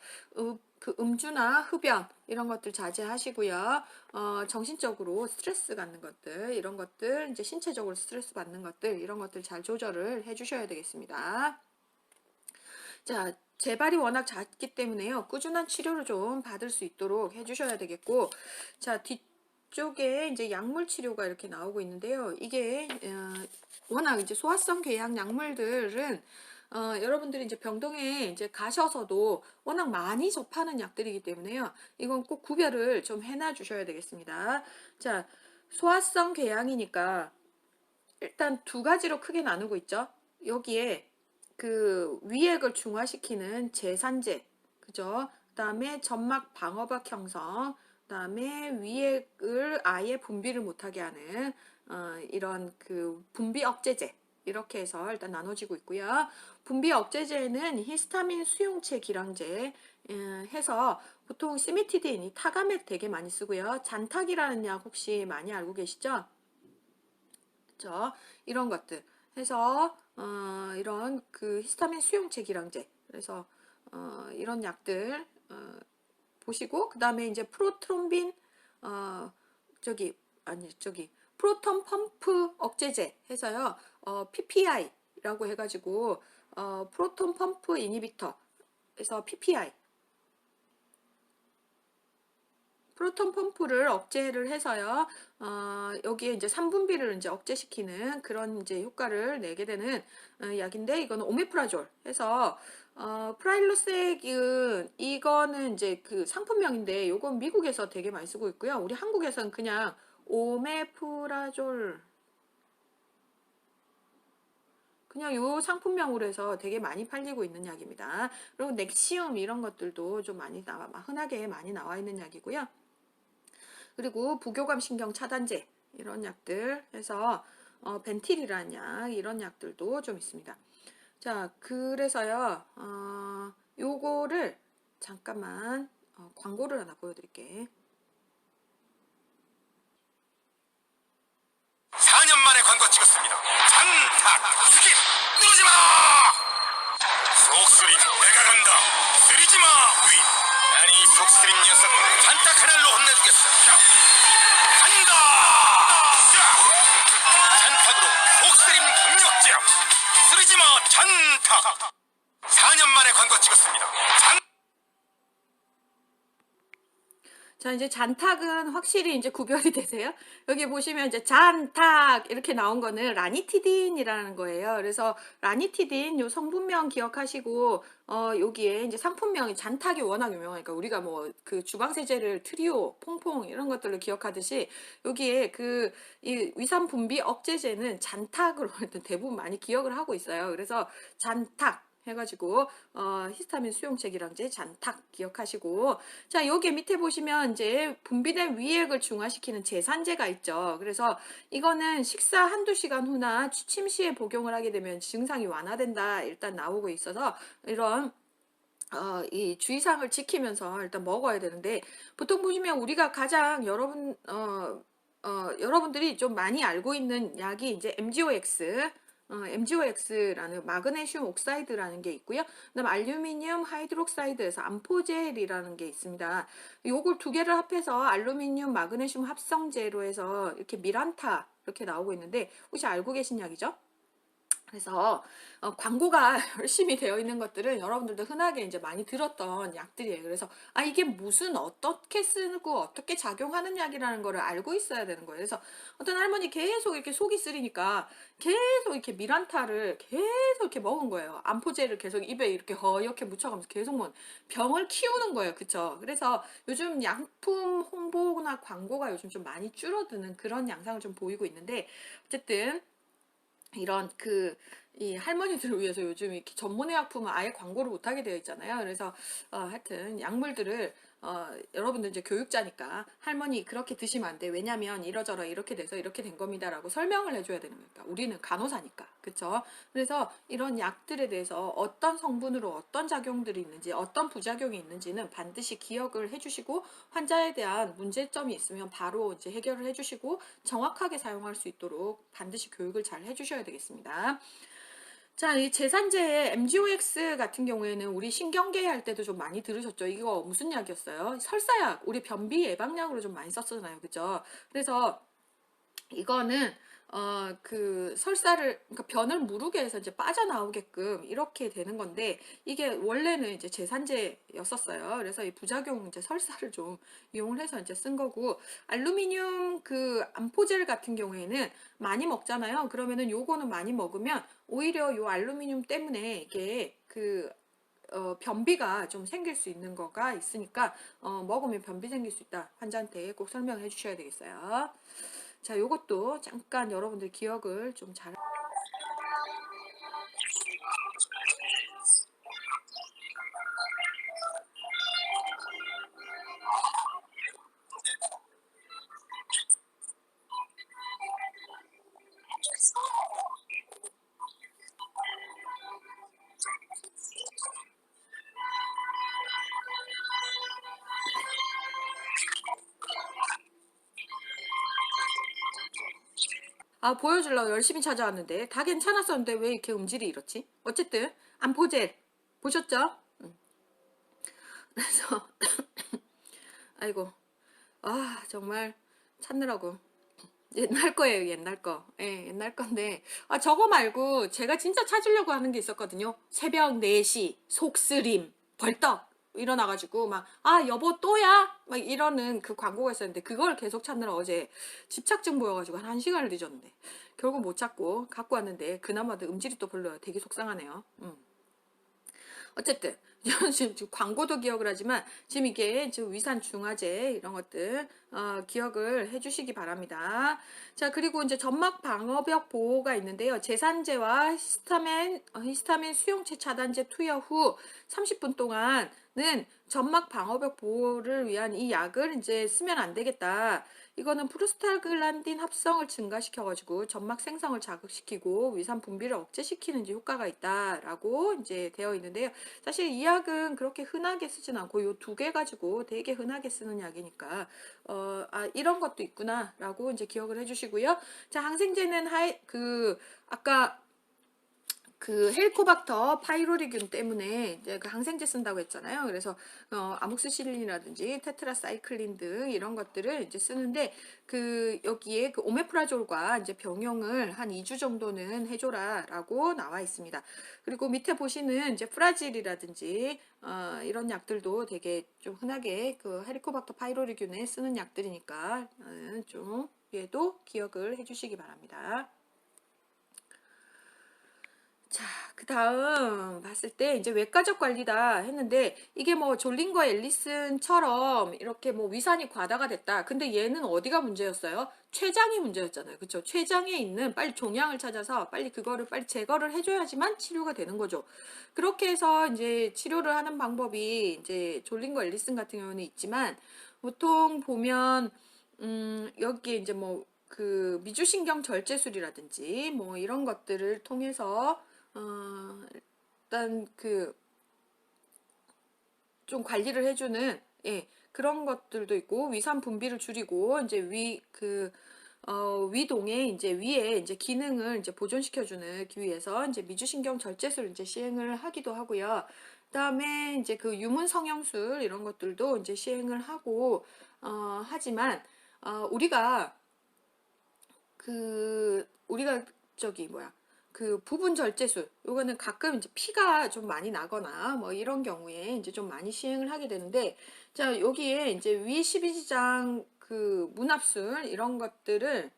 그 음주나 흡연 이런 것들 자제하시고요. 정신적으로 스트레스 받는 것들, 이런 것들, 이제 신체적으로 스트레스 받는 것들, 이런 것들 잘 조절을 해주셔야 되겠습니다. 자, 재발이 워낙 잦기 때문에요. 꾸준한 치료를 좀 받을 수 있도록 해주셔야 되겠고, 자, 뒤쪽에 이제 약물 치료가 이렇게 나오고 있는데요. 이게 워낙 이제 소화성 궤양 약물들은 여러분들이 이제 병동에 이제 가셔서도 워낙 많이 접하는 약들이기 때문에요. 이건 꼭 구별을 좀 해놔 주셔야 되겠습니다. 자, 소화성 궤양이니까 일단 두 가지로 크게 나누고 있죠. 여기에 그 위액을 중화시키는 제산제, 그죠? 그다음에 점막 방어막 형성, 그다음에 위액을 아예 분비를 못하게 하는 이런 그 분비 억제제, 이렇게 해서 일단 나눠지고 있고요. 분비 억제제는 히스타민 수용체 기량제 해서 보통 시미티딘, 타가맥 되게 많이 쓰고요. 잔탁이라는 약 혹시 많이 알고 계시죠? 그렇죠? 이런 것들 해서 이런 그 히스타민 수용체 기량제, 그래서 이런 약들 보시고, 그 다음에 이제 프로트롬빈 저기 아니 저기 프로톤 펌프 억제제 해서요, PPI라고 해가지고 프로톤 펌프 이니비터 해서 PPI, 프로톤 펌프를 억제를 해서요, 여기에 이제 3분비를 이제 억제시키는 그런 이제 효과를 내게 되는 약인데, 이거는 오메프라졸 해서, 프라일로스액은 이거는 이제 그 상품명인데, 요건 미국에서 되게 많이 쓰고 있고요. 우리 한국에서는 그냥 오메프라졸, 그냥 요 상품명으로 해서 되게 많이 팔리고 있는 약입니다. 그리고 넥시움 이런 것들도 좀 많이 흔하게 많이 나와 있는 약이고요. 그리고 부교감 신경 차단제 이런 약들 해서 벤틸이라는 약, 이런 약들도 좀 있습니다. 자, 그래서요, 요거를 잠깐만 광고를 하나 보여드릴게. 4년 만에 광고 찍었습니다. 잔탁 스킵 누르지마. 속쓰림 내가 간다. 쓰리지마 윈. 아니 속쓰림 녀석 잔탁 하나로 혼내주겠어. 간다. 잔탁으로 속쓰림 강력제압. 쓰리지마 잔탁. 4년 만에 광고 찍었습니다. 자, 이제 잔탁은 확실히 이제 구별이 되세요? 여기 보시면 이제 잔탁 이렇게 나온 거는 라니티딘이라는 거예요. 그래서 라니티딘 요 성분명 기억하시고, 여기에 이제 상품명이 잔탁이 워낙 유명하니까 우리가 뭐 그 주방세제를 트리오, 퐁퐁 이런 것들을 기억하듯이, 여기에 그 이 위산 분비 억제제는 잔탁으로 일단 대부분 많이 기억을 하고 있어요. 그래서 잔탁 해가지고 히스타민 수용체 기량제 잔탁 기억하시고, 자, 여기 밑에 보시면 이제 분비된 위액을 중화시키는 제산제가 있죠. 그래서 이거는 식사 한두 시간 후나 취침 시에 복용을 하게 되면 증상이 완화된다 일단 나오고 있어서, 이런 이 주의사항을 지키면서 일단 먹어야 되는데, 보통 보시면 우리가 가장 여러분들이 좀 많이 알고 있는 약이 이제 MgOX라는 마그네슘 옥사이드라는 게 있고요. 그다음 알루미늄 하이드록사이드에서 암포젤이라는 게 있습니다. 요걸 두 개를 합해서 알루미늄 마그네슘 합성제로 해서 이렇게 미란타 이렇게 나오고 있는데, 혹시 알고 계신 약이죠? 그래서 광고가 열심히 되어 있는 것들은 여러분들도 흔하게 이제 많이 들었던 약들이에요. 그래서 이게 무슨 어떻게 쓰고 어떻게 작용하는 약이라는 거를 알고 있어야 되는 거예요. 그래서 어떤 할머니 계속 이렇게 속이 쓰리니까 계속 이렇게 미란타를 계속 이렇게 먹은 거예요. 암포제를 계속 입에 이렇게 허옇게 묻혀가면서 계속 먹은 병을 키우는 거예요. 그쵸? 그래서 요즘 약품 홍보나 광고가 요즘 좀 많이 줄어드는 그런 양상을 좀 보이고 있는데, 어쨌든 이런 이 할머니들을 위해서 요즘 이렇게 전문의 약품은 아예 광고를 못 하게 되어 있잖아요. 그래서 하여튼 약물들을 여러분들 이제 교육자니까 할머니 그렇게 드시면 안 돼. 왜냐면 이러저러 이렇게 돼서 이렇게 된 겁니다라고 설명을 해줘야 되는 거니까. 우리는 간호사니까. 그쵸? 그래서 이런 약들에 대해서 어떤 성분으로 어떤 작용들이 있는지 어떤 부작용이 있는지는 반드시 기억을 해주시고, 환자에 대한 문제점이 있으면 바로 이제 해결을 해주시고 정확하게 사용할 수 있도록 반드시 교육을 잘 해주셔야 되겠습니다. 자, 이 제산제의 MGOX 같은 경우에는 우리 신경계 할 때도 좀 많이 들으셨죠? 이거 무슨 약이었어요? 설사약, 우리 변비 예방약으로 좀 많이 썼잖아요. 그죠? 그래서 이거는 설사를, 그러니까 변을 무르게 해서 이제 빠져나오게끔 이렇게 되는 건데, 이게 원래는 이제 제산제였었어요. 그래서 이 부작용 이제 설사를 좀 이용을 해서 이제 쓴 거고, 알루미늄 암포젤 같은 경우에는 많이 먹잖아요. 그러면은 요거는 많이 먹으면 오히려 요 알루미늄 때문에 이게 변비가 좀 생길 수 있는 거가 있으니까 먹으면 변비 생길 수 있다. 환자한테 꼭 설명해 주셔야 되겠어요. 자, 요것도 잠깐 여러분들 기억을 좀 잘. 보여주려고 열심히 찾아왔는데 다 괜찮았었는데 왜 이렇게 음질이 이렇지? 어쨌든 암포젤 보셨죠? 그래서 아이고, 정말 찾느라고. 옛날 거예요, 옛날 거. 예, 옛날 건데. 저거 말고 제가 진짜 찾으려고 하는 게 있었거든요. 새벽 4시, 속쓰림, 벌떡 일어나가지고 막, 여보 또야? 막 이러는 그 광고가 있었는데, 그걸 계속 찾느라 어제 집착증 보여가지고 한 1시간을 늦었는데, 결국 못 찾고 갖고 왔는데, 그나마도 음질이 또 별로야. 되게 속상하네요. 어쨌든 지금 광고도 기억을 하지만 지금 이게 지금 위산 중화제 이런 것들 기억을 해주시기 바랍니다. 자, 그리고 이제 점막 방어벽 보호가 있는데요. 제산제와 히스타민 수용체 차단제 투여 후 30분 동안은 점막 방어벽 보호를 위한 이 약을 이제 쓰면 안 되겠다. 이거는 프로스타글란딘 합성을 증가시켜가지고 점막 생성을 자극시키고 위산 분비를 억제시키는 데 효과가 있다라고 이제 되어 있는데요. 사실 이 약은 그렇게 흔하게 쓰진 않고 요 두 개 가지고 되게 흔하게 쓰는 약이니까 이런 것도 있구나라고 이제 기억을 해주시고요. 자, 항생제는 아까 헬리코박터 파이로리균 때문에 이제 항생제 쓴다고 했잖아요. 그래서 아목스실린이라든지 테트라사이클린 등 이런 것들을 이제 쓰는데 여기에 오메프라졸과 이제 병용을 한 2주 정도는 해줘라라고 나와 있습니다. 그리고 밑에 보시는 이제 프라질이라든지 이런 약들도 되게 좀 흔하게 헬리코박터 파이로리균에 쓰는 약들이니까 좀 얘도 기억을 해주시기 바랍니다. 자, 그 다음 봤을 때 이제 외과적 관리다 했는데, 이게 뭐 졸린과 앨리슨처럼 이렇게 뭐 위산이 과다가 됐다. 근데 얘는 어디가 문제였어요? 췌장이 문제였잖아요. 그쵸? 췌장에 있는 빨리 종양을 찾아서 빨리 그거를 빨리 제거를 해줘야지만 치료가 되는 거죠. 그렇게 해서 이제 치료를 하는 방법이 이제 졸린과 앨리슨 같은 경우는 있지만, 보통 보면 여기에 이제 뭐 미주신경 절제술이라든지 뭐 이런 것들을 통해서 일단 좀 관리를 해주는, 예, 그런 것들도 있고, 위산 분비를 줄이고, 이제 위동에 이제 위에 이제 기능을 이제 보존시켜주는 위해서 이제 미주신경 절제술을 이제 시행을 하기도 하고요. 그다음에 이제 유문 성형술 이런 것들도 이제 시행을 하고, 하지만, 우리가 저기 뭐야 그 부분 절제술, 요거는 가끔 이제 피가 좀 많이 나거나 뭐 이런 경우에 이제 좀 많이 시행을 하게 되는데, 자, 여기에 이제 위 12지장 그 문합술 이런 것들을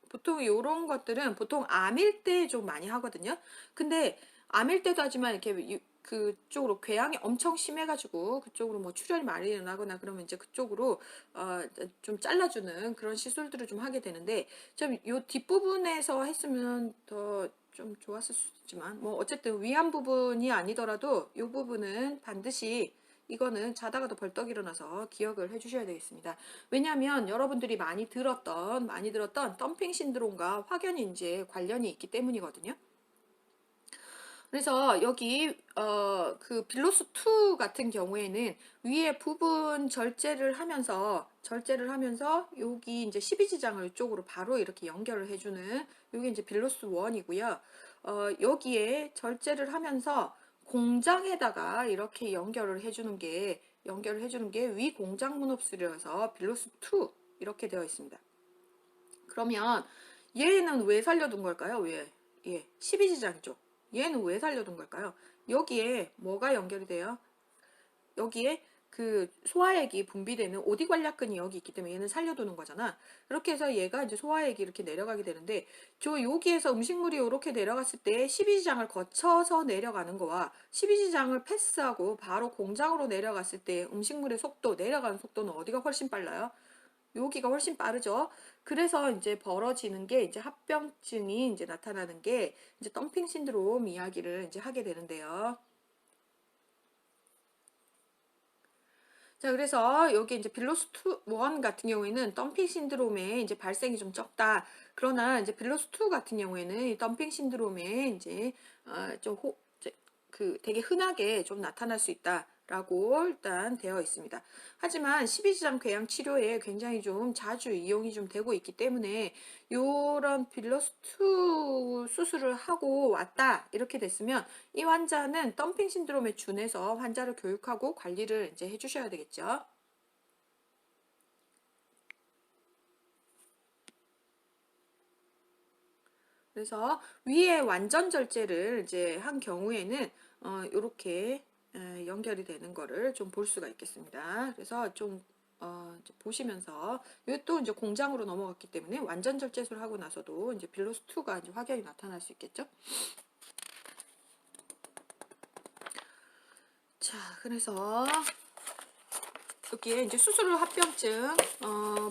보통 요런 것들은 보통 암일 때 좀 많이 하거든요. 근데 암일 때도 하지만 이렇게 그쪽으로 궤양이 엄청 심해가지고 그쪽으로 뭐 출혈이 많이 일어나거나 그러면 이제 그쪽으로 좀 잘라주는 그런 시술들을 좀 하게 되는데, 좀 요 뒷부분에서 했으면 더 좀 좋았을 수도 있지만 뭐 어쨌든 위안 부분이 아니더라도 요 부분은 반드시 이거는 자다가도 벌떡 일어나서 기억을 해주셔야 되겠습니다. 왜냐하면 여러분들이 많이 들었던 덤핑 신드롬과 확연히 이제 관련이 있기 때문이거든요. 그래서 여기 그 빌로스 2 같은 경우에는 위에 부분 절제를 하면서 여기 이제 12지장을 이쪽으로 바로 이렇게 연결을 해주는 여기 이제 빌로스 1이고요. 여기에 절제를 하면서 공장에다가 이렇게 연결을 해주는 게 위 공장 문흡술이라서 빌로스 2 이렇게 되어 있습니다. 그러면 얘는 왜 살려둔 걸까요? 왜? 예, 12지장이죠. 얘는 왜 살려둔 걸까요? 여기에 뭐가 연결이 돼요? 여기에 그 소화액이 분비되는 오디관략근이 여기 있기 때문에 얘는 살려두는 거잖아. 이렇게 해서 얘가 이제 소화액이 이렇게 내려가게 되는데, 저 여기에서 음식물이 이렇게 내려갔을 때 12지장을 거쳐서 내려가는 거와 12지장을 패스하고 바로 공장으로 내려갔을 때 음식물의 속도, 내려가는 속도는 어디가 훨씬 빨라요? 여기가 훨씬 빠르죠. 그래서 이제 벌어지는 게 이제 합병증이 이제 나타나는 게 이제 덤핑 신드롬 이야기를 이제 하게 되는데요. 자, 그래서 여기 이제 빌로스 1 같은 경우에는 덤핑 신드롬의 이제 발생이 좀 적다. 그러나 이제 빌로스 2 같은 경우에는 이 덤핑 신드롬에 이제 그 되게 흔하게 좀 나타날 수 있다라고 일단 되어 있습니다. 하지만 12지장 궤양 치료에 굉장히 좀 자주 이용이 좀 되고 있기 때문에 요런 빌로스 2 수술을 하고 왔다 이렇게 됐으면 이 환자는 덤핑 신드롬에 준해서 환자를 교육하고 관리를 이제 해주셔야 되겠죠. 그래서 위에 완전 절제를 이제 한 경우에는 이렇게 연결이 되는 거를 좀 볼 수가 있겠습니다. 그래서 좀 이제 보시면서 이것도 이제 공장으로 넘어갔기 때문에 완전 절제술을 하고 나서도 이제 빌로스 2가 이제 확연히 나타날 수 있겠죠. 자, 그래서 여기에 이제 수술 후 합병증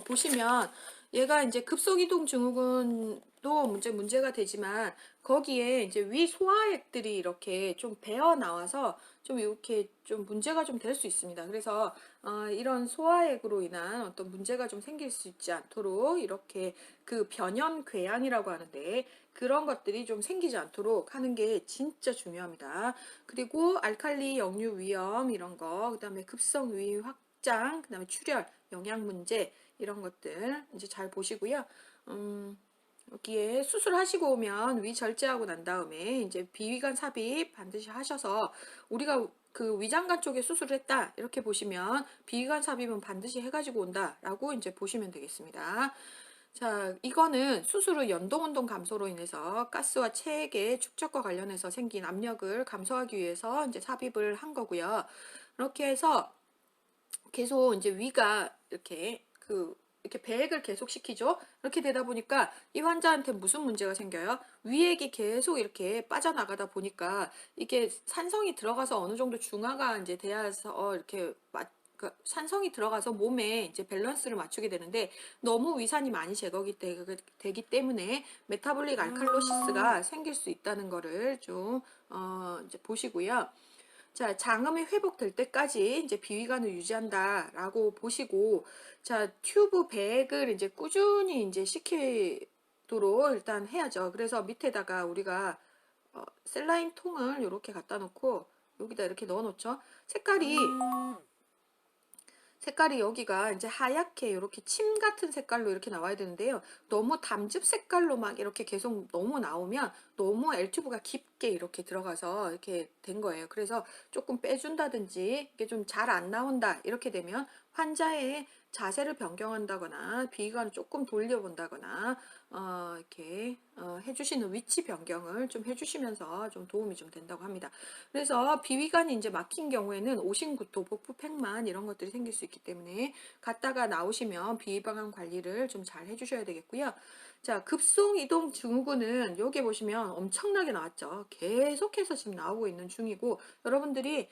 보시면 얘가 이제 급속이동 증후군도 문제가 되지만 거기에 이제 위 소화액들이 이렇게 좀 배어 나와서 좀 이렇게 좀 문제가 좀 될 수 있습니다. 그래서 이런 소화액으로 인한 어떤 문제가 좀 생길 수 있지 않도록 이렇게 그 변연 궤양이라고 하는데 그런 것들이 좀 생기지 않도록 하는 게 진짜 중요합니다. 그리고 알칼리 역류 위험 이런 거, 그다음에 급성 위 확장, 그다음에 출혈, 영양 문제 이런 것들 이제 잘 보시고요. 여기에 수술하시고 오면 위 절제하고 난 다음에 이제 비위관 삽입 반드시 하셔서 우리가 그 위장관 쪽에 수술을 했다 이렇게 보시면 비위관 삽입은 반드시 해가지고 온다라고 이제 보시면 되겠습니다. 자, 이거는 수술 후 연동운동 감소로 인해서 가스와 체액의 축적과 관련해서 생긴 압력을 감소하기 위해서 이제 삽입을 한 거고요. 이렇게 해서 계속 이제 위가 이렇게 배액을 계속 시키죠. 이렇게 되다 보니까 이 환자한테 무슨 문제가 생겨요? 위액이 계속 이렇게 빠져나가다 보니까 이게 산성이 들어가서 어느 정도 중화가 이제 돼서 이렇게 산성이 들어가서 몸에 이제 밸런스를 맞추게 되는데 너무 위산이 많이 제거가 되기 때문에 메타볼릭 알칼로시스가 생길 수 있다는 거를 좀 이제 보시고요. 자, 장음이 회복될 때까지 이제 비위관을 유지한다라고 보시고, 자, 튜브 백을 이제 꾸준히 이제 시키도록 일단 해야죠. 그래서 밑에다가 우리가 셀라인 통을 이렇게 갖다 놓고 여기다 이렇게 넣어 놓죠. 색깔이 여기가 이제 하얗게 이렇게 침 같은 색깔로 이렇게 나와야 되는데요. 너무 담즙 색깔로 막 이렇게 계속 너무 나오면 너무 L튜브가 깊게 이렇게 들어가서 이렇게 된 거예요. 그래서 조금 빼준다든지 이게 좀 잘 안 나온다 이렇게 되면 환자의 자세를 변경한다거나 비위관을 조금 돌려본다거나 이렇게 해주시는 위치 변경을 좀 해주시면서 좀 도움이 좀 된다고 합니다. 그래서 비위관이 이제 막힌 경우에는 오신구토, 복부 팽만 이런 것들이 생길 수 있기 때문에 갔다가 나오시면 비위관 관리를 좀 잘 해주셔야 되겠고요. 자, 급속 이동 증후군은 여기 보시면 엄청나게 나왔죠. 계속해서 지금 나오고 있는 중이고 여러분들이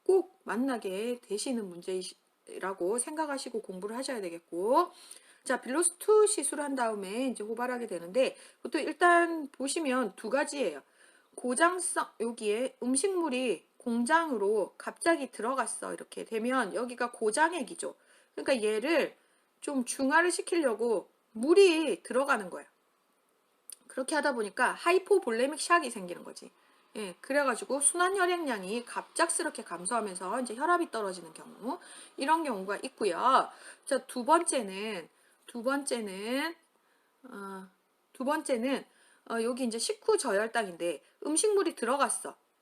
꼭 만나게 되시는 문제라고 생각하시고 공부를 하셔야 되겠고, 자, 빌로스2 시술한 다음에 이제 호발하게 되는데, 그것도 일단 보시면 두 가지예요. 고장성, 여기에 음식물이 공장으로 갑자기 들어갔어. 이렇게 되면 여기가 고장액이죠. 그러니까 얘를 좀 중화를 시키려고 물이 들어가는 거예요. 그렇게 하다 보니까 하이포볼레믹 샥이 생기는 거지. 예, 그래가지고 순환 혈액량이 갑작스럽게 감소하면서 이제 혈압이 떨어지는 경우, 이런 경우가 있고요. 자, 두 번째는 어, 여기 이제 식후 저혈당인데 음식물이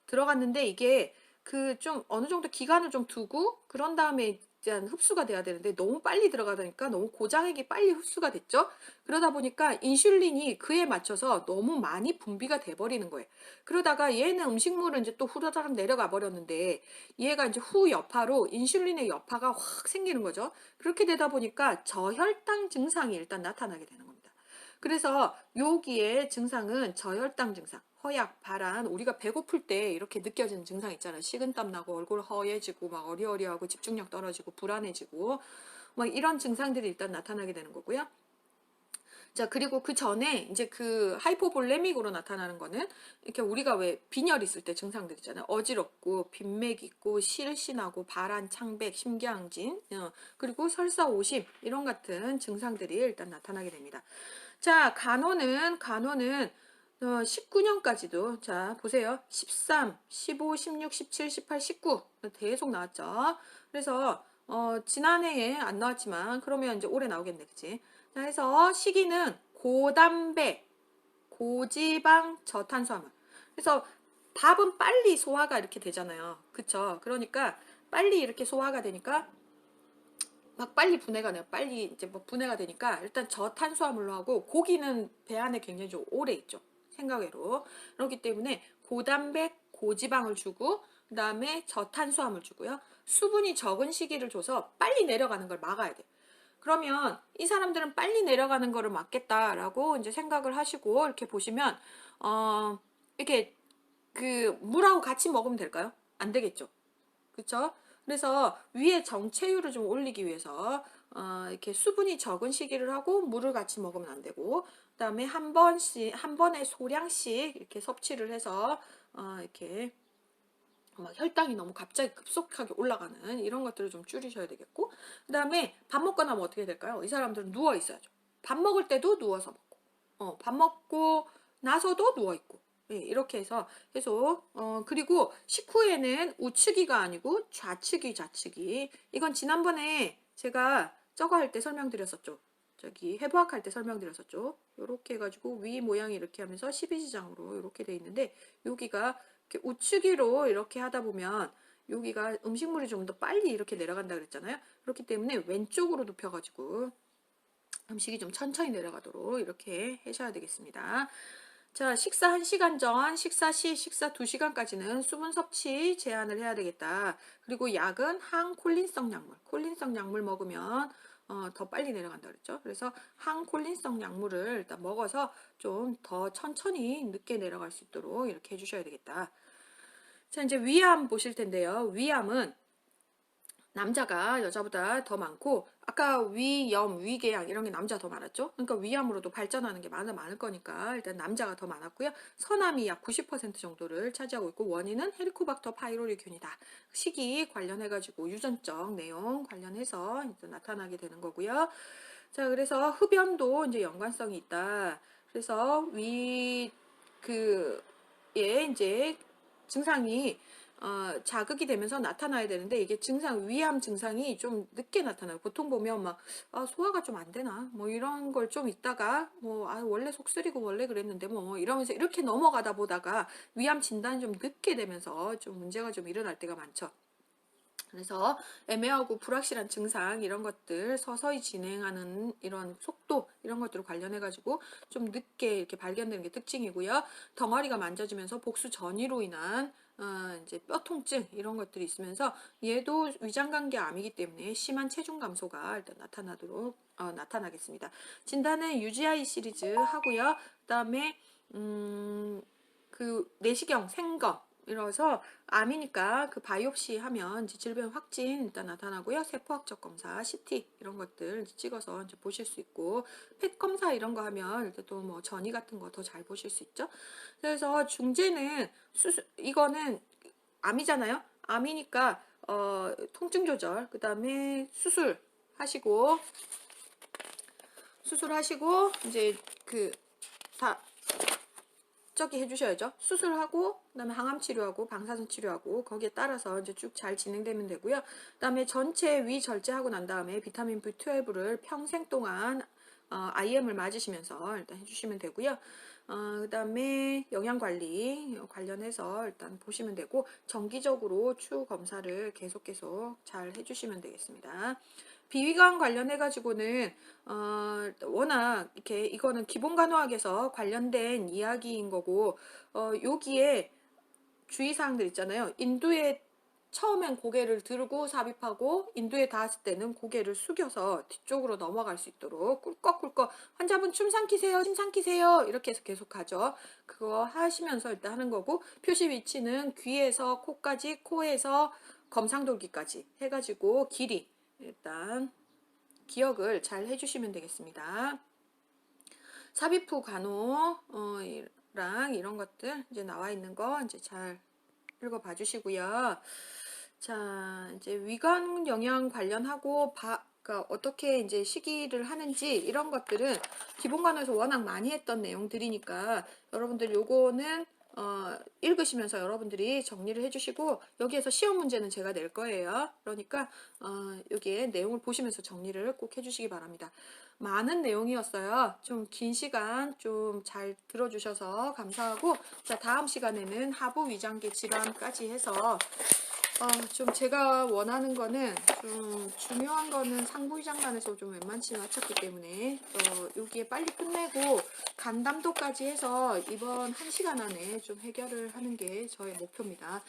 들어갔는데 이게 그 좀 어느 정도 기간을 좀 두고 그런 다음에 일단 흡수가 돼야 되는데 너무 빨리 들어가다 보니까 너무 고장액이 빨리 흡수가 됐죠. 그러다 보니까 인슐린이 그에 맞춰서 너무 많이 분비가 돼 버리는 거예요. 그러다가 얘는 음식물은 이제 또 후다닥 내려가 버렸는데 얘가 이제 후 여파로 인슐린의 여파가 확 생기는 거죠. 그렇게 되다 보니까 저혈당 증상이 일단 나타나게 되는 겁니다. 그래서 여기에 증상은 저혈당 증상, 허약, 발한, 우리가 배고플 때 이렇게 느껴지는 증상 있잖아요. 식은땀 나고 얼굴 허해지고 막 어리어리하고 집중력 떨어지고 불안해지고 막 이런 증상들이 일단 나타나게 되는 거고요. 자, 그리고 그 전에 이제 그 하이포볼레믹으로 나타나는 거는 이렇게 우리가 왜 빈혈 있을 때 증상들 있잖아요. 어지럽고 빈맥 있고 실신하고 발한, 창백, 심경진, 그리고 설사, 오심 이런 같은 증상들이 일단 나타나게 됩니다. 자, 간호는 19년까지도 자 보세요. 13, 15, 16, 17, 18, 19 계속 나왔죠. 그래서 지난해에 안 나왔지만 그러면 이제 올해 나오겠네, 그치? 자, 해서 시기는 고단백, 고지방, 저탄수화물. 그래서 밥은 빨리 소화가 이렇게 되잖아요. 그쵸? 그러니까 빨리 이렇게 소화가 되니까 막 빨리 분해가 돼요. 빨리 이제 뭐 분해가 되니까 일단 저탄수화물로 하고 고기는 배 안에 굉장히 좀 오래 있죠. 생각외로. 그렇기 때문에 고단백, 고지방을 주고 그다음에 저탄수화물 주고요. 수분이 적은 시기를 줘서 빨리 내려가는 걸 막아야 돼요. 그러면 이 사람들은 빨리 내려가는 거를 막겠다라고 이제 생각을 하시고 이렇게 보시면 이렇게 그 물하고 같이 먹으면 될까요? 안 되겠죠. 그쵸? 그래서 위에 정체율을 좀 올리기 위해서 이렇게 수분이 적은 시기를 하고 물을 같이 먹으면 안 되고 그다음에 한 번에 소량씩 이렇게 섭취를 해서 이렇게 막 혈당이 너무 갑자기 급속하게 올라가는 이런 것들을 좀 줄이셔야 되겠고 그다음에 밥 먹고 나면 어떻게 될까요? 이 사람들은 누워 있어야죠. 밥 먹을 때도 누워서 먹고 밥 먹고 나서도 누워 있고 예, 이렇게 해서 계속 그리고 식후에는 우측이가 아니고 좌측이 이건 지난번에 제가 저거 할 때 설명드렸었죠. 저기 해부학 할 때 설명드렸었죠. 이렇게 해가지고 위 모양이 이렇게 하면서 12지장으로 이렇게 돼 있는데 여기가 이렇게 우측으로 이렇게 하다 보면 여기가 음식물이 좀 더 빨리 이렇게 내려간다 그랬잖아요. 그렇기 때문에 왼쪽으로 눕혀가지고 음식이 좀 천천히 내려가도록 이렇게 하셔야 되겠습니다. 자, 식사 1시간 전, 식사 시, 식사 2시간까지는 수분 섭취 제한을 해야 되겠다. 그리고 약은 항콜린성 약물, 콜린성 약물 먹으면 더 빨리 내려간다 그랬죠. 그래서 항콜린성 약물을 일단 먹어서 좀 더 천천히 늦게 내려갈 수 있도록 이렇게 해주셔야 되겠다. 자, 이제 위암 보실 텐데요. 위암은 남자가 여자보다 더 많고 아까 위염, 위궤양 이런 게 남자 더 많았죠. 그러니까 위암으로도 발전하는 게 많을 거니까 일단 남자가 더 많았고요. 서남이 약 90% 정도를 차지하고 있고 원인은 헬리코박터 파이로리균이다. 시기 관련해가지고 유전적 내용 관련해서 이제 나타나게 되는 거고요. 자, 그래서 흡연도 이제 연관성이 있다. 그래서 예, 이제 증상이 자극이 되면서 나타나야 되는데 이게 위암 증상이 좀 늦게 나타나요. 보통 보면 막 소화가 좀 안 되나 뭐 이런 걸 좀 있다가 뭐 원래 속 쓰리고 원래 그랬는데 뭐 이러면서 이렇게 넘어가다 보다가 위암 진단이 좀 늦게 되면서 좀 문제가 좀 일어날 때가 많죠. 그래서 애매하고 불확실한 증상 이런 것들 서서히 진행하는 이런 속도 이런 것들을 관련해 가지고 좀 늦게 이렇게 발견되는 게 특징이고요. 덩어리가 만져지면서 복수 전이로 인한 이제 뼈 통증 이런 것들이 있으면서 얘도 위장관계 암이기 때문에 심한 체중 감소가 일단 나타나겠습니다. 진단은 UGI 시리즈 하고요. 그다음에 그 내시경 생검 이래서 암이니까 그 바이옵시 하면 이제 질병 확진 일단 나타나고요. 세포학적 검사, CT 이런 것들 찍어서 이제 보실 수 있고, 펫 검사 이런 거 하면 일단 또 뭐 전이 같은 거 더 잘 보실 수 있죠. 그래서 중재는 이거는 암이잖아요. 암이니까 통증 조절, 그다음에 수술하시고 이제 그다 저기 해주셔야죠. 수술하고 그다음에 항암 치료하고 방사선 치료하고 거기에 따라서 이제 쭉 잘 진행되면 되고요. 그다음에 전체 위 절제하고 난 다음에 비타민 B12를 평생 동안 IM을 맞으시면서 일단 해주시면 되고요. 그다음에 영양 관리 관련해서 일단 보시면 되고, 정기적으로 추 검사를 계속 잘 해주시면 되겠습니다. 비위관 관련해 가지고는 워낙 이렇게 이거는 기본간호학에서 관련된 이야기인 거고, 여기에 주의사항들 있잖아요. 인두에 처음엔 고개를 들고 삽입하고, 인두에 닿았을 때는 고개를 숙여서 뒤쪽으로 넘어갈 수 있도록 꿀꺽꿀꺽 환자분 침 삼키세요, 침 삼키세요 이렇게 해서 계속 가죠. 그거 하시면서 일단 하는 거고, 표시 위치는 귀에서 코까지, 코에서 검상돌기까지 해가지고 길이 일단 기억을 잘 해주시면 되겠습니다. 삽입 후 간호랑 이런 것들 이제 나와 있는 거 이제 잘 읽어봐 주시고요. 자, 이제 위관 영양 관련하고 그러니까 어떻게 이제 식이를 하는지 이런 것들은 기본관에서 워낙 많이 했던 내용들이니까 여러분들 요거는 읽으시면서 여러분들이 정리를 해주시고, 여기에서 시험 문제는 제가 낼 거예요. 그러니까 여기에 내용을 보시면서 정리를 꼭 해주시기 바랍니다. 많은 내용이었어요. 좀 긴 시간 좀 잘 들어주셔서 감사하고, 자, 다음 시간에는 하부 위장계 질환까지 해서 좀 제가 원하는 거는 좀 중요한 거는 상부위장관에서 좀 웬만치 맞췄기 때문에 여기에 빨리 끝내고 간담도까지 해서 이번 1시간 안에 좀 해결을 하는 게 저의 목표입니다.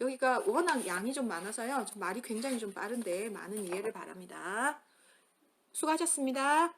여기가 워낙 양이 좀 많아서요. 좀 말이 굉장히 좀 빠른데 많은 이해를 바랍니다. 수고하셨습니다.